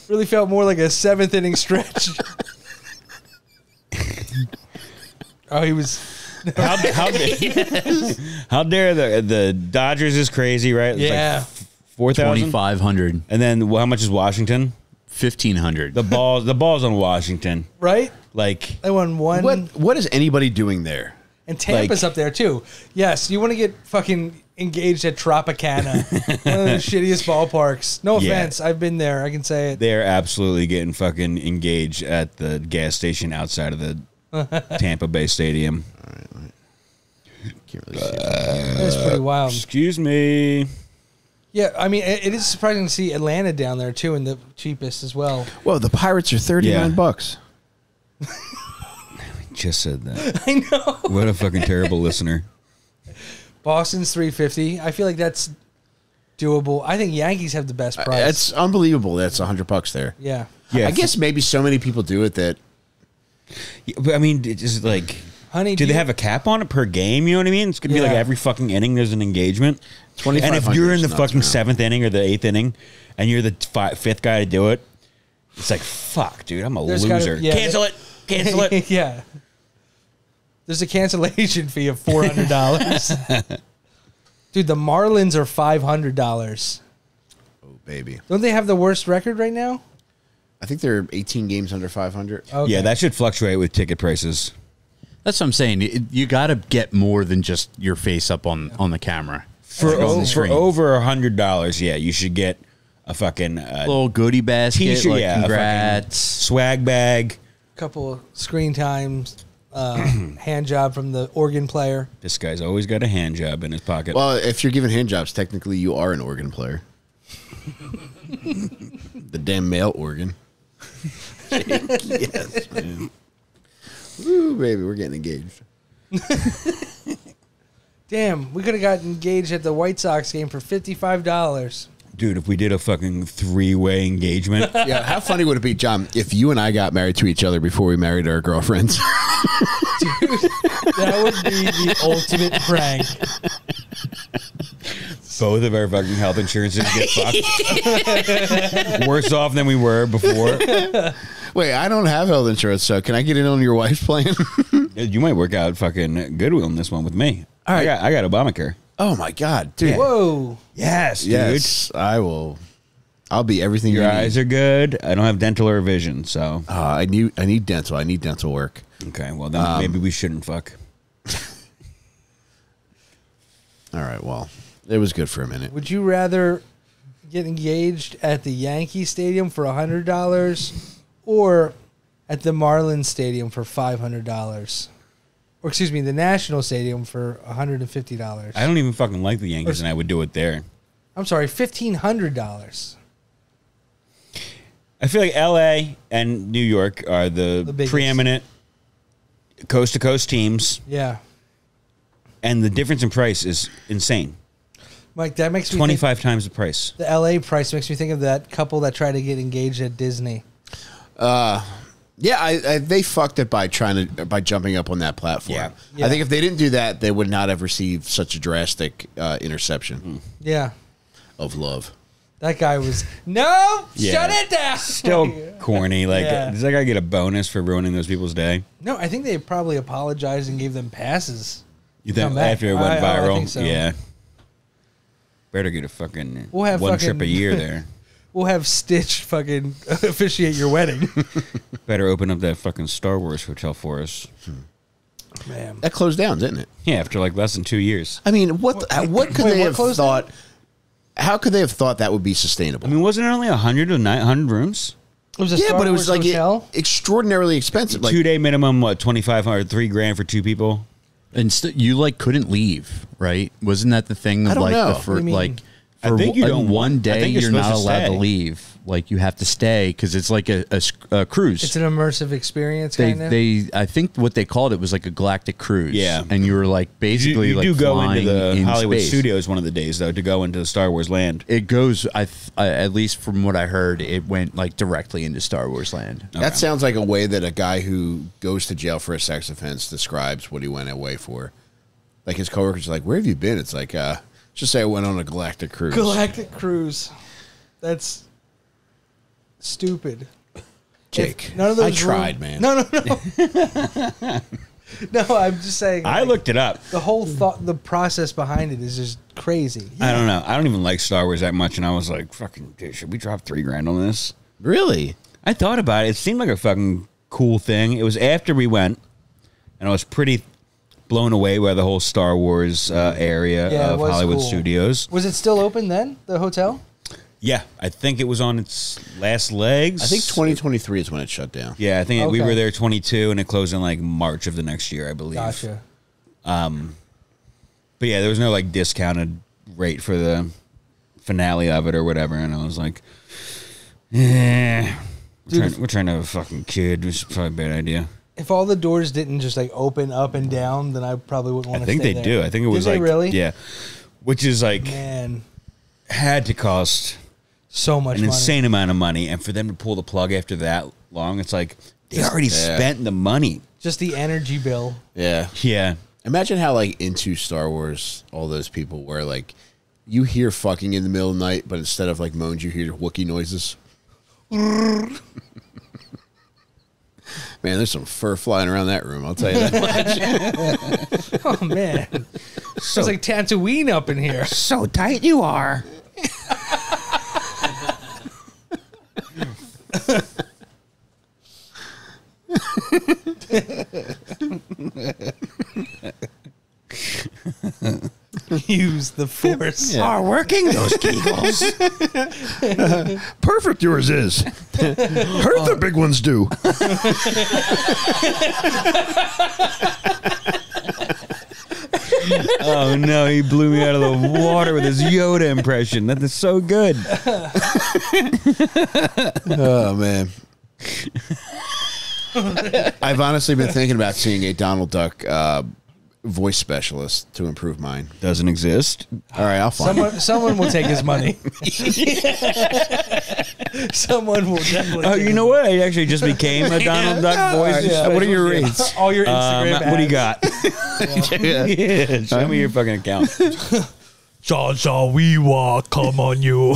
Really felt more like a 7th inning stretch. Oh, he was. How dare the Dodgers is crazy, right? It's Yeah. like 4,000? 2,500, And then how much is Washington? 1,500. The ball's on Washington. Right? Like, They won one. What is anybody doing there? And Tampa's like- up there too. Yes, you want to get fucking engaged at Tropicana, one of the shittiest ballparks. No Yeah. offense, I've been there. I can say it. they're absolutely getting fucking engaged at the gas station outside of the Tampa Bay Stadium. Can't really see that. It's pretty wild. Excuse me. Yeah, I mean, it is surprising to see Atlanta down there too, and the cheapest as well. Well, the Pirates are $39. Just said that. I know. What a fucking terrible listener. Boston's $350. I feel like that's doable. I think Yankees have the best price. It's unbelievable. That's $100 there. Yeah. Yeah, I guess maybe so many people do it that Yeah, but I mean, it's like, Honey, do they have a cap on it per game? You know what I mean? It's gonna be like Yeah. every fucking inning there's an engagement. 2,500 And if you're in the is nuts, fucking man. 7th inning or the 8th inning, and you're the 5th guy to do it, it's like, fuck, dude, I'm a There's loser. gotta- yeah, Cancel it. Cancel it. Yeah. There's a cancellation fee of $400. Dude, the Marlins are $500. oh baby. Don't they have the worst record right now? I think they're 18 games under 500. Okay. Yeah, that should fluctuate with ticket prices. That's what I'm saying. You got to get more than just your face up on the camera. For Like on the for screen. over $100, yeah, you should get a fucking little goodie basket. T-shirt, Like, yeah, a fucking congrats. swag bag. Couple of screen times, hand job from the organ player. This guy's always got a hand job in his pocket. Well, if you're giving hand jobs, technically you are an organ player. The damn male organ. Yes, man. Woo, baby, we're getting engaged. Damn, we could have gotten engaged at the White Sox game for $55. Dude, if we did a fucking 3-way engagement, Yeah, how funny would it be, John, if you and I got married to each other before we married our girlfriends? That would be the ultimate prank. both of our fucking health insurances get fucked. Worse off than we were before. Wait, I don't have health insurance, so can I get in on your wife's plan? You might work out fucking Goodwill in this one with me. All right. I got Obamacare. Oh, my God, dude. Whoa. Yes, dude. Yes, I will. I'll be everything Your you eyes need. are good. I don't have dental or vision, so I need dental. I need dental work. okay. Well, then maybe we shouldn't fuck. All right, well, it was good for a minute. Would you rather get engaged at the Yankee Stadium for $100 or at the Marlins Stadium for $500? Or excuse me, the National Stadium for $150. I don't even fucking like the Yankees, and I would do it there. I'm sorry, $1,500. I feel like L.A. and New York are the biggest. preeminent coast-to-coast teams, Yeah. and the difference in price is insane. Mike, that makes me 25 times the price. think, the LA price makes me think of that couple that tried to get engaged at Disney. Yeah, they fucked it by jumping up on that platform. Yeah. I think if they didn't do that, they would not have received such a drastic interception Yeah. of love. That guy was, no, Yeah. shut it down. Still corny. Like, Yeah. does that guy get a bonus for ruining those people's day? No, I think they probably apologized and gave them passes. You think Come back. after it went I viral? think so. Yeah. Better get a fucking We'll have one trip fucking- a year there. We'll have Stitch fucking officiate your wedding. Better open up that fucking Star Wars hotel for us. Man. That closed down, didn't it? Yeah, after like less than 2 years. I mean, what could Wait, they what have closed thought? How could they have thought that would be sustainable? I mean, wasn't it only 100 to 900 rooms? It was a yeah, Star but it was Wars like hotel. extraordinarily expensive. Like 2 day minimum, what, 2,500, $3,000 for 2 people? And you like couldn't leave, right? Wasn't that the thing? Of I don't like know. The What do you mean? like I for think you don't one want- I day think you're you're not supposed to allowed to stay. leave. Like you have to stay because it's like a cruise. It's an immersive experience, they kind of. I think what they called it was like a galactic cruise. Yeah. and you were like basically You like do go flying into the in Hollywood space. studios one of the days, though, to go into the Star Wars land. It goes. At least from what I heard, it went like directly into Star Wars land. that sounds like a way that a guy who goes to jail for a sex offense describes what he went away for. Like his coworkers are like, "Where have you been?" It's like, just say I went on a galactic cruise. Galactic Cruise. That's stupid. Jake, If none of I those tried, man. No. No, I'm just saying. I like, looked it up. the whole thought, the process behind it is just crazy. I don't know. I don't even like Star Wars that much, and I was like, fucking, dude, should we drop $3,000 on this? Really? I thought about it. It seemed like a fucking cool thing. It was after we went, and I was pretty blown away by the whole Star Wars area Yeah, it of was Hollywood cool. Studios. Was it still open then? The hotel? Yeah, I think it was on its last legs. I think 2023 is when it shut down. Yeah, I think we Okay. were there 22, and it closed in like March of the next year, I believe. Gotcha. But yeah, there was no like discounted rate for the finale of it or whatever, and I was like, we're trying to have a fucking kid, which is probably a bad idea. If all the doors didn't just like open up and down, then I probably wouldn't want to. I think stay they there. do. I think it was Did like they really? Yeah, which is like Man, had to cost so much an money. insane amount of money, and for them to pull the plug after that long, it's like they already spent the money. Just the energy bill. Yeah. Yeah. Imagine how like into Star Wars all those people were. Like, you hear fucking in the middle of the night, but instead of like moans, you hear Wookiee noises. Man, there's some fur flying around that room, I'll tell you that much. Oh man, it's like Tatooine up in here. So tight you are. Use the force. Are working those kegels. Perfect yours is. Hurt the big ones do. Oh no, he blew me out of the water with his Yoda impression. That is so good. Oh, man. I've honestly been thinking about seeing a Donald Duck voice specialist to improve mine. Doesn't exist. All right, I'll find it. Someone will take his money. Someone will definitely. Oh, take you know what? I actually just became a Donald Duck voice. Yeah. What are your rates? all your Instagram. What do you ads. got? Yeah, show me your fucking account. Jon Delcollo, come on you.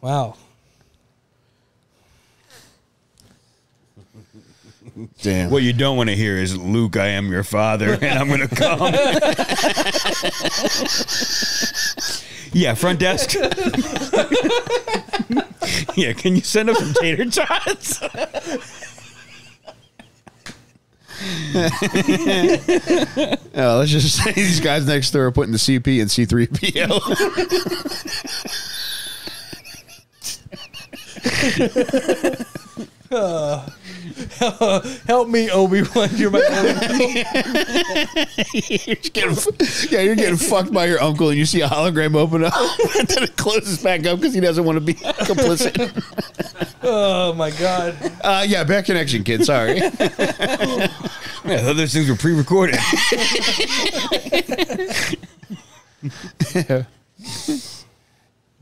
Wow. Damn. What you don't want to hear is, Luke, I am your father, and I'm going to come. Yeah, front desk. Yeah, can you send up some tater tots? Let's just say these guys next door are putting the CP and C3PO. Help me, Obi-Wan. You're my only. You're getting fucked by your uncle, and you see a hologram open up, and then it closes back up because he doesn't want to be complicit. Oh my god. Yeah, bad connection, kid. Sorry. Yeah, I thought those things were pre-recorded.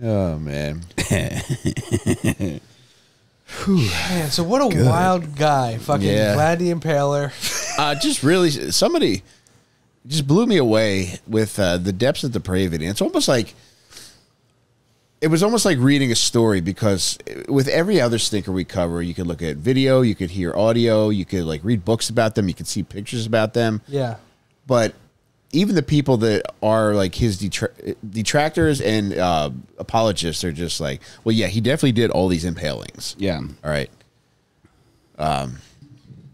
Oh man. Man, so what a wild guy. Fucking Yeah. Vlad the Impaler. Just really, somebody just blew me away with the depths of depravity. It's almost like, it was almost like reading a story, because with every other stinker we cover, you could look at video, you could hear audio, you could like read books about them, you could see pictures about them. Yeah. But even the people that are like his detractors and apologists are just like, well, yeah, he definitely did all these impalings. Yeah. All right.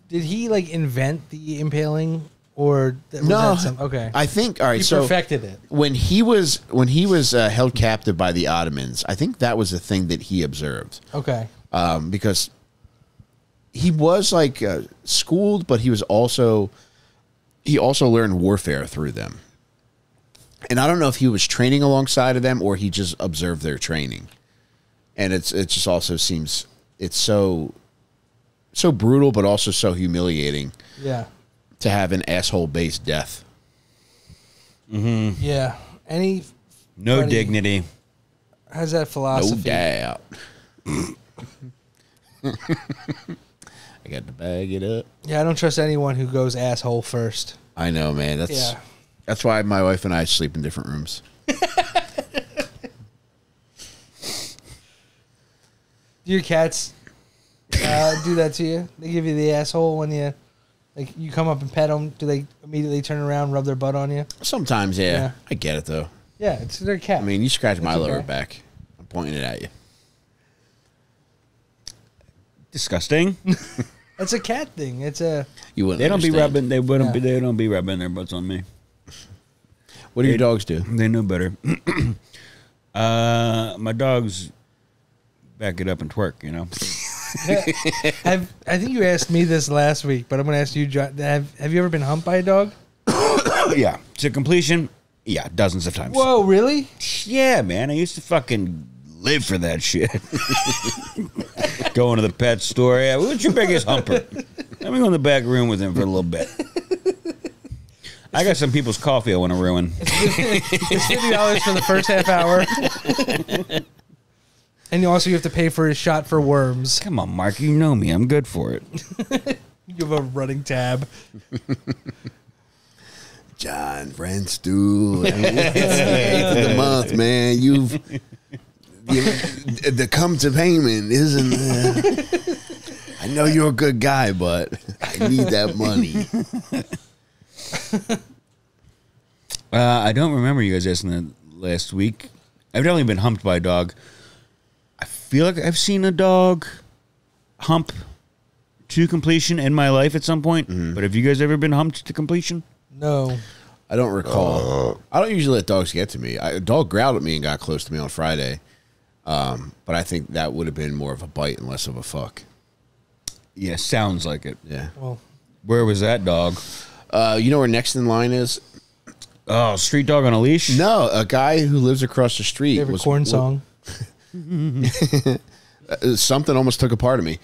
Did he like invent the impaling, or was No. that okay? I think, all right, He so perfected it. when he was held captive by the Ottomans, I think that was the thing that he observed, Okay. because he was like schooled, but he also learned warfare through them. And I don't know if he was training alongside of them or he just observed their training. And it just also seems it's so brutal, but also so humiliating Yeah. to have an asshole-based death. Yeah. Any No Funny. dignity. has that No philosophy? doubt. I got to bag it up. Yeah, I don't trust anyone who goes asshole first. I know, man. Yeah. That's why my wife and I sleep in different rooms. Do your cats do that to you? They give you the asshole when you you come up and pet them. Do they immediately turn around, rub their butt on you? Sometimes, yeah. Yeah. I get it, though. Yeah, it's their cat. I mean, you scratch my That's lower okay. back. I'm pointing it at you. Disgusting. It's a cat thing. It's a You wouldn't They don't be understand. rubbing. They wouldn't. Yeah. Be, they don't be rubbing their butts on me. What do your dogs do? They know better. My dogs back it up and twerk. You know. I think you asked me this last week, but I'm going to ask you, John. Have you ever been humped by a dog? Yeah. To completion, yeah, dozens of times. Whoa, really? Yeah, man. I used to fucking live for that shit. Going to the pet store. Yeah, what's your biggest humper? Let me go in the back room with him for a little bit. I got some people's coffee I want to ruin. It's $50 for the first half hour. And you have to pay for his shot for worms. Come on, Mark. You know me. I'm good for it. You have a running tab. John, friend Stu. It's the 8th of the month, man. The come to payment isn't. I know you're a good guy, but I need that money. I don't remember you guys asking that last week. I've definitely been humped by a dog. I feel like I've seen a dog hump to completion in my life at some point. But have you guys ever been humped to completion? No. I don't recall. I don't usually let dogs get to me. A dog growled at me and got close to me on Friday. But I think that would have been more of a bite and less of a fuck. Yeah, sounds like it. Yeah. Well, Where was that dog? You know where next in line is? Oh, street dog on a leash? No, a guy who lives across the street. favorite corn song. Something almost took a part of me.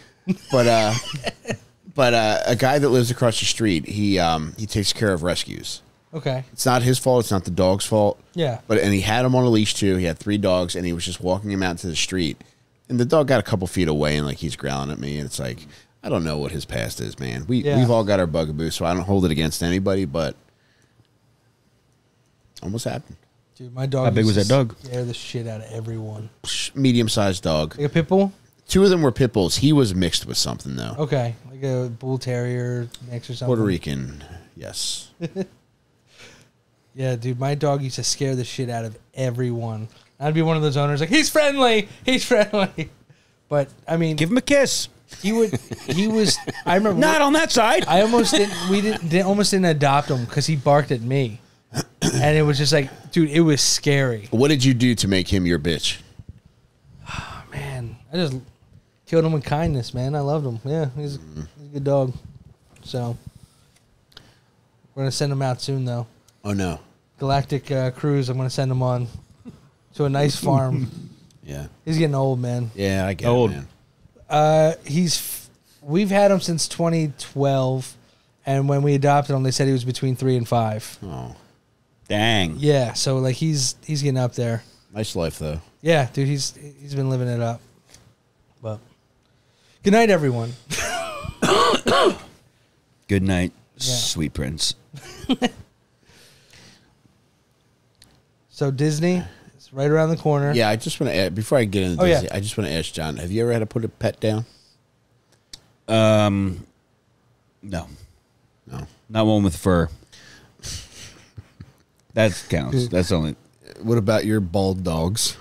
But a guy that lives across the street, he takes care of rescues. Okay. It's not his fault. It's not the dog's fault. Yeah. And he had him on a leash too. He had 3 dogs, and he was just walking him out to the street. And the dog got a couple feet away, and like he's growling at me. And it's like, I don't know what his past is, man. We've all got our bugaboo, so I don't hold it against anybody. But almost happened. Dude, my dog. How big was that dog? Scare the shit out of everyone. Medium-sized dog. Like a pit bull? 2 of them were pit bulls. He was mixed with something though. Okay. Like a bull terrier mix or something. Puerto Rican, yes. Yeah, dude, my dog used to scare the shit out of everyone. I'd be one of those owners like, he's friendly. But I mean, Give him a kiss. he was. I remember Not on that side. I almost didn't. We almost didn't adopt him because he barked at me, and it was just like, dude, it was scary. What did you do to make him your bitch? Oh, man, I just killed him with kindness, man. I loved him. Yeah, he's a good dog. So we're gonna send him out soon, though. Oh no. Galactic cruise. I'm gonna send him on to a nice farm. Yeah. He's getting old, man. Yeah, I get Old. it, man. We've had him since 2012, and when we adopted him, they said he was between 3 and 5. Oh, Dang. Yeah, so like he's getting up there. nice life though. Yeah, dude, he's been living it up. But good night, everyone. Good night, Yeah. sweet prince. So Disney is right around the corner. Yeah, I just want to add, before I get into Oh, Disney, yeah. I just want to ask John, have you ever had to put a pet down? No. No. Not one with fur. That counts. That's only. What about your bald dogs?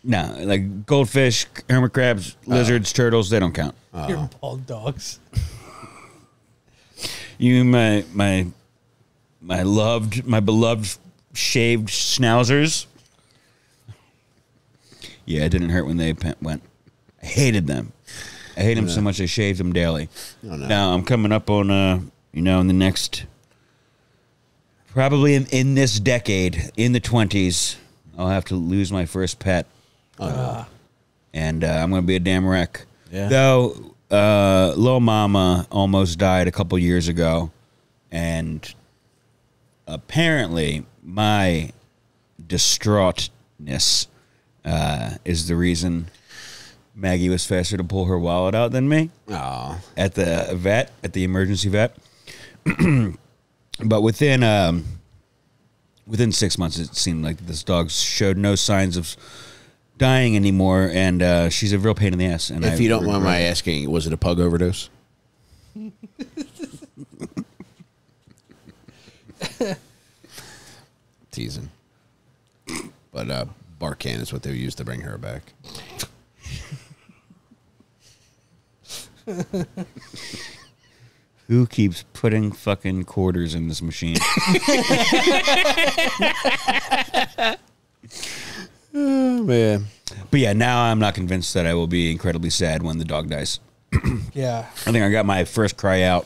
No, like goldfish, hermit crabs, lizards, turtles, they don't count. Your bald dogs. You, my beloved shaved schnauzers. Yeah, it didn't hurt when they went. I hated them. I hate them so much I shaved them daily. Oh, no. Now I'm coming up on in the next, probably in this decade, in the 20s, I'll have to lose my first pet. And I'm going to be a damn wreck. Yeah. Though, Lil Mama almost died a couple years ago. And apparently my distraughtness is the reason Maggie was faster to pull her wallet out than me Oh, at the emergency vet. But within 6 months, it seemed like this dog showed no signs of dying anymore, and she's a real pain in the ass. And if you don't mind my asking, was it a pug overdose? Teasing. But Barcan is what they used to bring her back. Who keeps putting fucking quarters in this machine? Oh, man. But yeah, now I'm not convinced that I will be incredibly sad when the dog dies. Yeah. I think I got my first cry out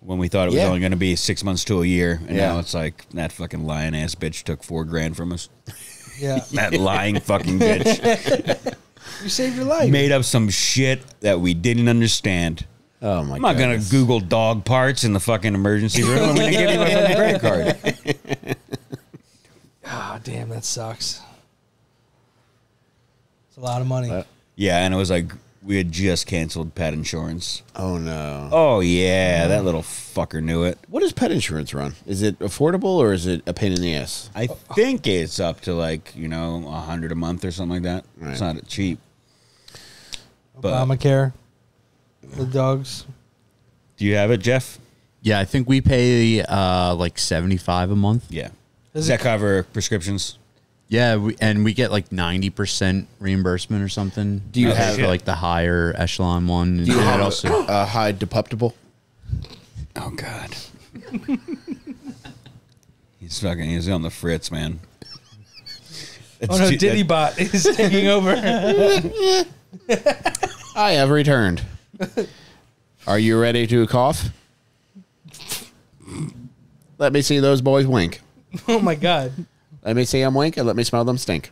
when we thought it was Yeah. only going to be 6 months to a year, and Yeah. now it's like that fucking lying ass bitch took $4,000 from us. Yeah. That lying fucking bitch You saved your life. made up some shit that we didn't understand. Oh my! I'm not gonna Google dog parts in the fucking emergency room. I'm gonna give you my fucking credit card. Ah, damn, that sucks. It's a lot of money. Yeah, and it was like we had just canceled pet insurance. Oh no! Oh yeah, that little fucker knew it. What does pet insurance run? Is it affordable or is it a pain in the ass? I think it's up to like $100 a month or something like that. Right. It's not cheap. But Obamacare. The dogs. do you have it, Jeff? Yeah, I think we pay like $75 a month. Yeah. Does Does that cover prescriptions? Yeah, and we get like 90% reimbursement or something. Do you Oh, have shit. like the higher echelon one? Do you And have also a high deductible? Oh God. He's on the fritz, man. Oh no, Diddy-bot is taking over. I have returned. Are you ready to cough? Let me see those boys wink. Oh my god. Let me see them wink and let me smell them stink.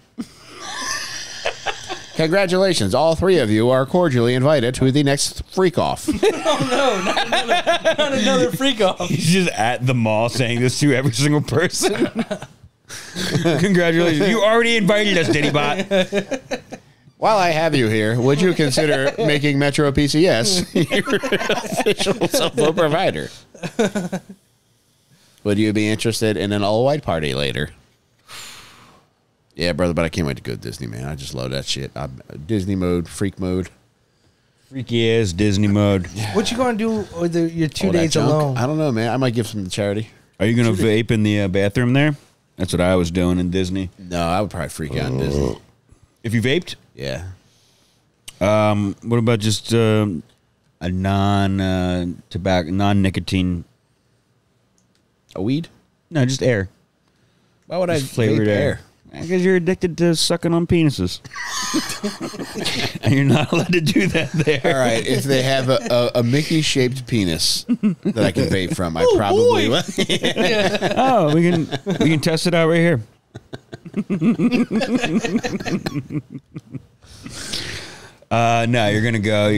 Congratulations. All three of you are cordially invited to the next freak off. Not another freak off. He's just at the mall saying this to every single person. Congratulations. You already invited us, Diddy-bot. While I have you here, would you consider making Metro PCS your official cell phone provider? Would you be interested in an all-white party later? Yeah, brother, but I can't wait to go to Disney, man. I just love that shit. Disney mode, freak mode. Freaky ass Disney mode. What you gonna do with your 2 All that days junk. alone? I don't know, man. I might give some to charity. Are you going to vape in the bathroom there? That's what I was doing in Disney. No, I would probably freak out in Disney. If you vaped, Yeah. what about just a non-nicotine? A weed? No, just air. Why would I Just flavored vape air. Because you're addicted to sucking on penises. And you're not allowed to do that there. All right, if they have a Mickey-shaped penis that I can vape from, I probably will. Oh, we can test it out right here. No, you're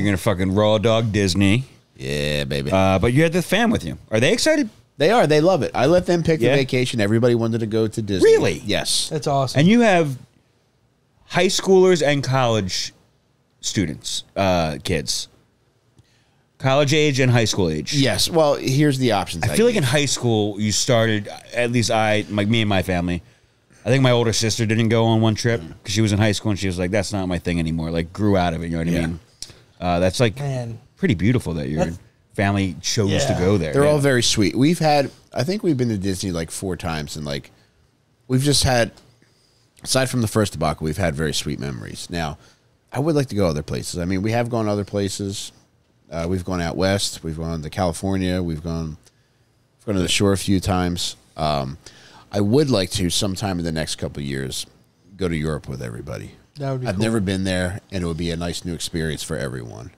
gonna fucking raw dog Disney. Yeah, baby. But you had the fam with you. Are they excited? They are. They love it. I let them pick Yeah? the vacation. Everybody wanted to go to Disney. Really? Yes. That's awesome. And you have high schoolers and college students, kids. College age and high school age. Yes. Well, here's the options. I feel like in high school you started, at least me and my family. I think my older sister didn't go on one trip because she was in high school and she was like, that's not my thing anymore. Like grew out of it. You know what I Yeah. mean? That's like Man. pretty beautiful that your family chose to Yeah. go there. they're Yeah. all very sweet. I think we've been to Disney like 4 times, and like we've just had, aside from the first debacle, we've had very sweet memories. Now, I would like to go other places. I mean, we have gone other places. We've gone out west. We've gone to California. We've gone to the shore a few times. I would like to sometime in the next couple of years go to Europe with everybody. That would be I've cool. never been there, and it would be a nice new experience for everyone.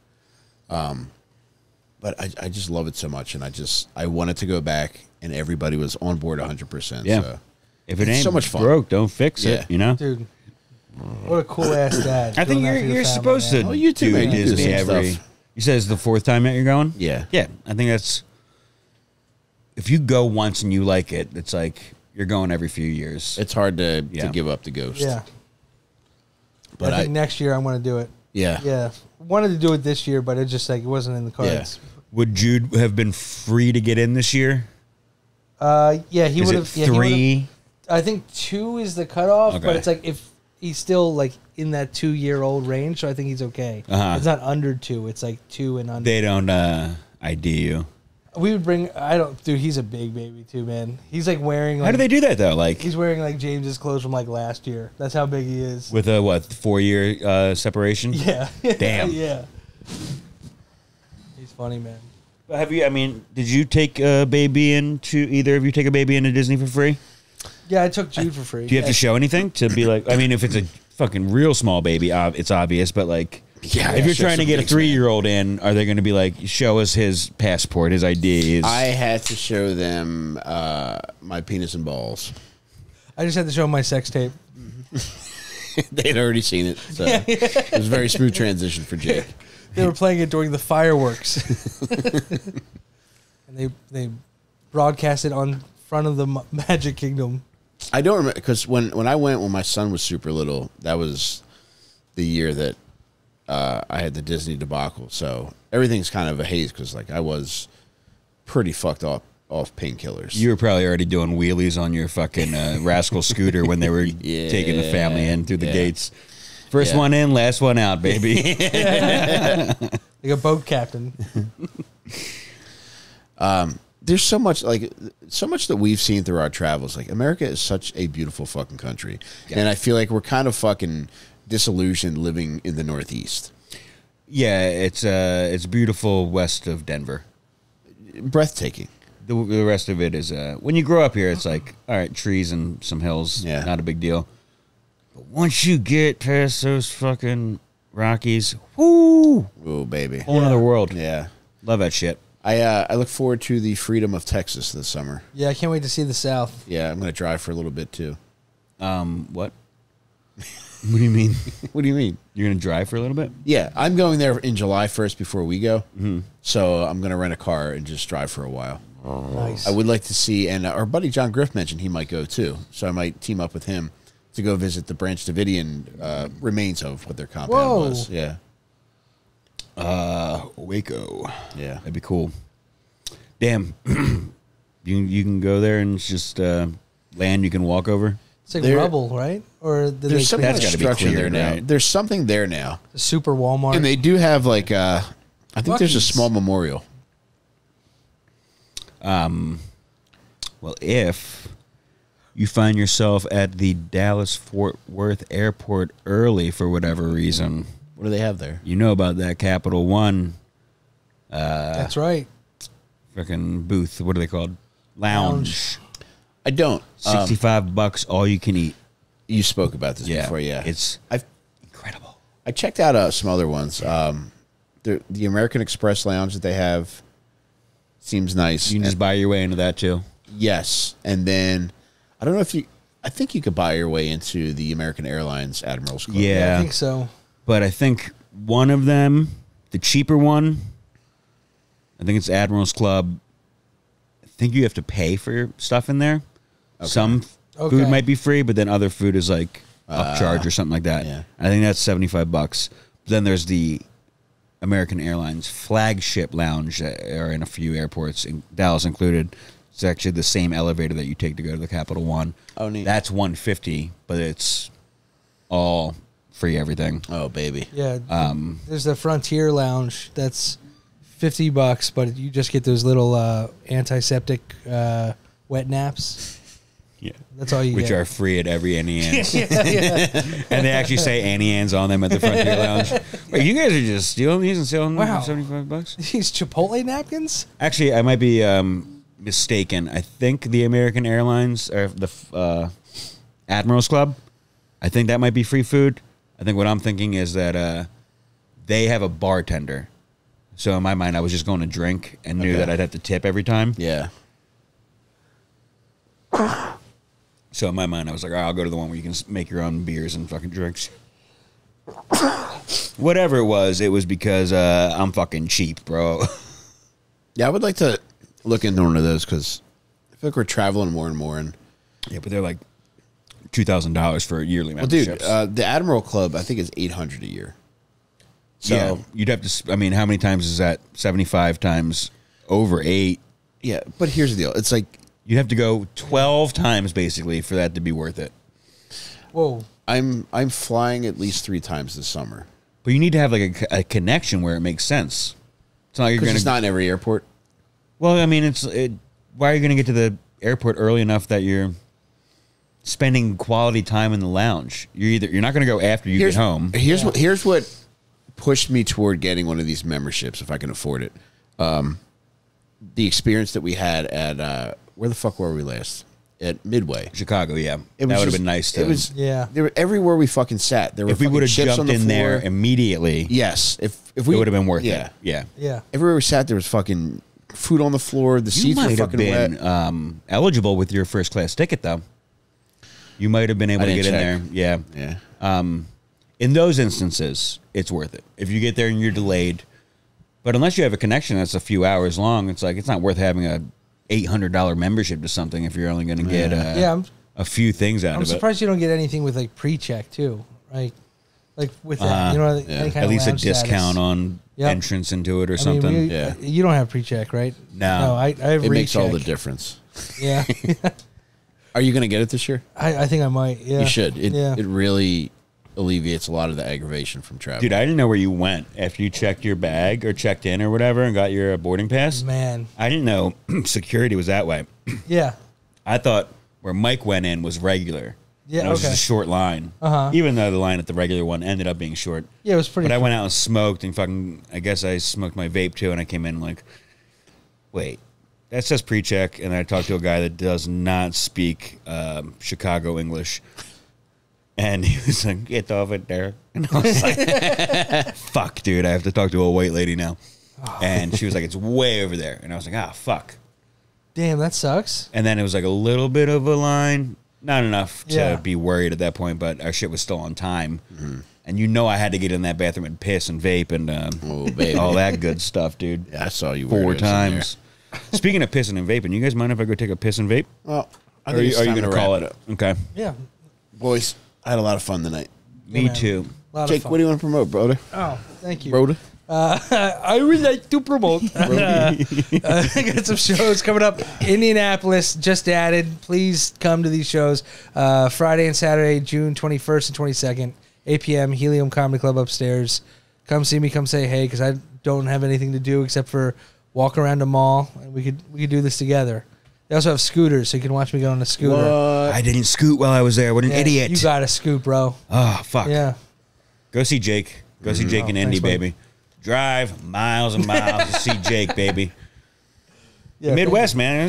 But I just love it so much, and I wanted to go back, and everybody was on board 100%. Yeah. So. If it It's ain't so much fun. broke, don't fix Yeah. it. You know. Dude. What a cool ass dad. I think doing that for your you're family, supposed man. to Oh, you too, do man. You do Disney some every. stuff. You said it's the 4th time that you're going. Yeah. Yeah, I think that's. If you go once and you like it, it's like you're going every few years. It's hard to Yeah. give up the ghost. Yeah. But I think next year I want to do it. yeah. Yeah. Wanted to do it this year, but it just like it wasn't in the cards. Would Jude have been free to get in this year? Yeah, he Is would it have. Yeah, he would've- 3? I think 2 is the cutoff, but Okay. it's like if he's still like in that 2-year-old range, so I think he's okay. Uh-huh. It's not under 2; it's like 2 and under. They don't ID you. We would bring. Dude, he's a big baby too, man. He's like wearing. Like, How do they do that though? Like He's wearing like James's clothes from like last year. That's how big he is. with a 4-year separation? Yeah. Damn. Yeah. He's funny, man. But have you? I mean, did you take a baby into either of you take a baby into Disney for free? Yeah, I took Jude for free. Do you have to show anything to be like? I mean, if it's a fucking real small baby, it's obvious. But like, Yeah, If you're show trying to some get a dicks, man. 3-year-old in, are they going to be like, show us his passport, his ID? I had to show them my penis and balls. I just had to show them my sex tape. They'd already seen it, so it was a very smooth transition for Jake. They were playing it during the fireworks, and they broadcast it on front of the Magic Kingdom. I don't remember because when I went when my son was super little, that was the year that I had the Disney debacle. So everything's kind of a haze because like I was pretty fucked off painkillers. You were probably already doing wheelies on your fucking rascal scooter when they were taking the family in through the gates. First one in, last one out, baby. Like a boat captain. There's so much that we've seen through our travels. Like America is such a beautiful fucking country, and I feel like we're kind of fucking disillusioned living in the Northeast. Yeah, it's beautiful west of Denver. Breathtaking. The rest of it is when you grow up here, it's like, all right, trees and some hills, not a big deal. But once you get past those fucking Rockies, whoo, Oh baby, whole other world. yeah. Love that shit. I look forward to the freedom of Texas this summer. Yeah, I can't wait to see the South. Yeah, I'm gonna drive for a little bit too. What? What do you mean? What do you mean? You're gonna drive for a little bit? Yeah, I'm going there in July 1st before we go. Mm-hmm. So I'm gonna rent a car and just drive for a while. Nice. I would like to see, and our buddy John Griff mentioned he might go too. So I might team up with him to go visit the Branch Davidian remains of what their compound was. Yeah. Waco. Yeah. That'd be cool. Damn. you can go there and it's just land you can walk over. It's like There- rubble, right? Or did There's some they kind That's of gotta be structure there cleared, now. right? There's something there now. a super Walmart? And they do have like, I think there's a Lucky's. small memorial. Well, if you find yourself at the Dallas-Fort Worth airport early for whatever reason, What do they have there? you know about that Capital One That's right. freaking booth. What are they called? Lounge. I don't. $65 all you can eat. You spoke about this before, yeah. It's I've incredible. I checked out some other ones. The American Express Lounge that they have seems nice. You can just buy your way into that too. Yes, and then I don't know if you. I think you could buy your way into the American Airlines Admirals Club. Yeah. I think so. But I think one of them, the cheaper one, I think it's Admiral's Club. I think you have to pay for your stuff in there. Some Okay. food might be free, but then other food is like upcharge or something like that. yeah. I think that's $75. Then there's the American Airlines flagship lounge that are in a few airports, in Dallas included. It's actually the same elevator that you take to go to the Capital One. Oh, neat. That's $150, but it's all free everything. Oh baby. Yeah. There's the Frontier Lounge. That's $50, but you just get those little antiseptic wet naps. Yeah. That's all you Which get. are free at every Annie Ann's. yeah. And they actually say Annie Ann's on them at the Frontier Lounge. Wait, you guys are just stealing these and selling them Wow. for $75? These Chipotle napkins? Actually, I might be mistaken. I think the American Airlines or the Admirals Club, I think that might be free food. I think what I'm thinking is that they have a bartender. So in my mind, I was just going to drink and knew that I'd have to tip every time. Yeah. So in my mind, I was like, all right, I'll go to the one where you can make your own beers and fucking drinks. Whatever it was because I'm fucking cheap, bro. Yeah, I would like to look into one of those because I feel like we're traveling more and more. And Yeah, but they're like $2,000 for yearly well, dude, memberships. the Admiral Club I think is $800 a year. So yeah, you'd have to. I mean, how many times is that? 75 times over 8. yeah, but here's the deal. It's like You'd have to go 12 times basically for that to be worth it. Whoa. I'm flying at least 3 times this summer But you need to have like a connection where it makes sense. It's not like you're because gonna. it's not in every airport. Well, I mean, why are you going to get to the airport early enough that you're spending quality time in the lounge? You're not going to go after you get home. Here's what pushed me toward getting one of these memberships if I can afford it. The experience that we had at where the fuck were we last? It was Delco Dirtball. Yeah. Delco Dirtball. Yeah. Which are free at every NEN. Delco Dirtball. at Midway. Chicago, yeah. It That was would have just- been nice to. It was Yeah. There were, everywhere we fucking sat. There were if we fucking would have chips on jumped the in there floor. immediately, Yes, if it we would have been worth yeah. it. Yeah. Yeah. Everywhere we sat, there was fucking food on the floor. The You seats were might have fucking been wet. eligible with your first class ticket, though. You might have been able I to didn't get in check. there. Yeah. Yeah. In those instances, it's worth it. If you get there and you're delayed, but unless you have a connection that's a few hours long, it's like it's not worth having a $800 membership to something if you're only going to get a few things out I'm of it. surprised you don't get anything with like pre-check too, right? Like with that, you know, any kind At of least a lounge discount status. on Yep. entrance into it or I something. mean, Yeah. you don't have pre-check, right? No. I have It makes all the recheck. difference. Yeah, Are you going to get it this year? I think I might. Yeah, You should. It yeah. it really alleviates a lot of the aggravation from travel. Dude, I didn't know where you went after you checked your bag or checked in or whatever and got your boarding pass. Man, I didn't know security was that way. yeah, I thought where Mike went in was regular. Yeah, And it was okay. just a short line. Uh-huh. Even though the line at the regular one ended up being short. yeah. It was pretty. But I went out and smoked and fucking, I guess I smoked my vape too. And I came in like, wait, that says pre-check. And I talked to a guy that does not speak Chicago English. And he was like, get off it there. And I was like, fuck, dude, I have to talk to a white lady now. And she was like, it's way over there. And I was like, ah, fuck. Damn, that sucks. And then it was like a little bit of a line. Not enough to Yeah. be worried at that point, but our shit was still on time. And you know I had to get in that bathroom and piss and vape and Oh, baby. all that good stuff, dude. Yeah, I saw you 4 weirdos in times. Speaking of pissing and vaping, you guys mind if I go take a piss and vape? there. Well, I Or think it's are you time going to wrap call it? up. Okay. Yeah, Boys, I had a lot of fun tonight. Me man. too. a lot Jake, of fun. what do you want to promote, brother? Oh, thank you. Broda? I would like to promote. Got some shows coming up. Indianapolis just added. Please come to these shows. Friday and Saturday, June 21st and 22nd, 8 p.m. Helium Comedy Club upstairs. Come see me. Come say hey, because I don't have anything to do except for walk around the mall, and we could do this together. They also have scooters, so you can watch me go on a scooter. I didn't scoot while I was there. What an Yeah, idiot. You got to scoot, bro. Oh, fuck. Yeah. Go see Jake. Go see Jake in Indy, thanks, buddy. baby. Drive miles and miles to see Jake, baby. Yeah, Midwest, man.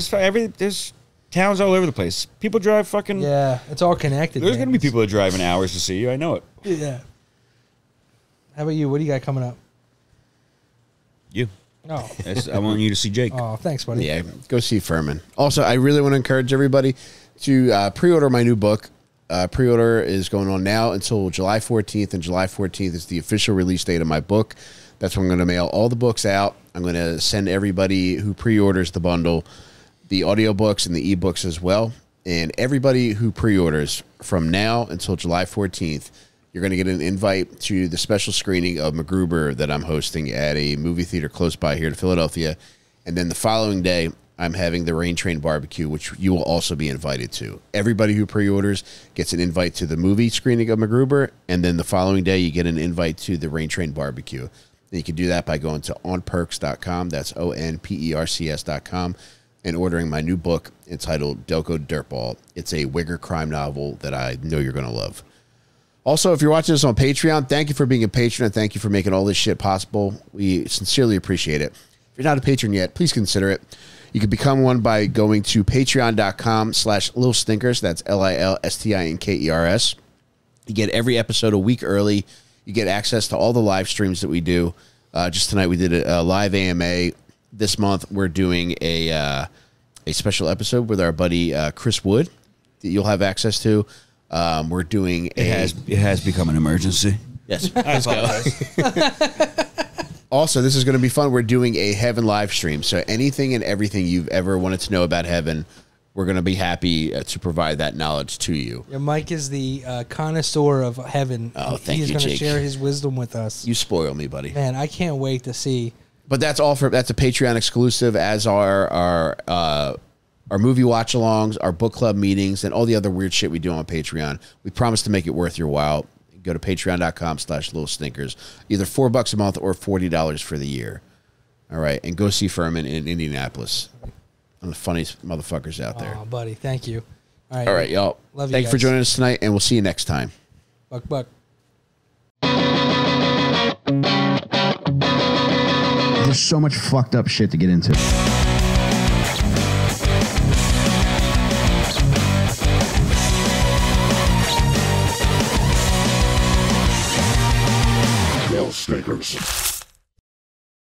There's towns all over the place. People drive fucking. Yeah, it's all connected. There's man. going to be people that drive in hours to see you. I know it. Yeah. How about you? What do you got coming up? You. Oh, I want you to see Jake. oh, thanks, buddy. Yeah, go see Furman. Also, I really want to encourage everybody to pre-order my new book. Pre-order is going on now until July 14th, and July 14th is the official release date of my book. That's when I'm going to mail all the books out. I'm going to send everybody who pre-orders the bundle the audiobooks and the ebooks as well. And everybody who pre-orders from now until July 14th, you're going to get an invite to the special screening of MacGruber that I'm hosting at a movie theater close by here to Philadelphia. And then the following day, I'm having the Rain Train Barbecue, which you will also be invited to. Everybody who pre-orders gets an invite to the movie screening of MacGruber, and then the following day, you get an invite to the Rain Train Barbecue. And you can do that by going to onperks.com, that's onpercs.com, and ordering my new book entitled Delco Dirtball. It's a Wigger crime novel that I know you're going to love. Also, if you're watching this on Patreon, thank you for being a patron, and thank you for making all this shit possible. We sincerely appreciate it. If you're not a patron yet, please consider it. You can become one by going to patreon.com/Lil Stinkers. That's LILSTINKERS. You get every episode a week early. You get access to all the live streams that we do. Just tonight we did a live AMA. This month we're doing a special episode with our buddy Chris Wood that you'll have access to. We're doing It has become an emergency. Yes. Let's go. Also, this is going to be fun. We're doing a Heaven live stream. So anything and everything you've ever wanted to know about Heaven, we're going to be happy to provide that knowledge to you. Yeah, Mike is the connoisseur of heaven. Oh, thank He's you, going to Jake. share his wisdom with us. You spoil me, buddy. Man, I can't wait to see. But that's all that's a Patreon exclusive, as our movie watch-alongs, our book club meetings, and all the other weird shit we do on Patreon. We promise to make it worth your while. Go to patreon.com/Lil Stinkers. Either $4 a month or $40 for the year. All right, and go see Furman in Indianapolis. One of the funniest motherfuckers out there. Oh, buddy, thank you. All All right, y'all. Love you Thank you for guys. joining us tonight, and we'll see you next time. Buck. There's so much fucked up shit to get into. stinkers.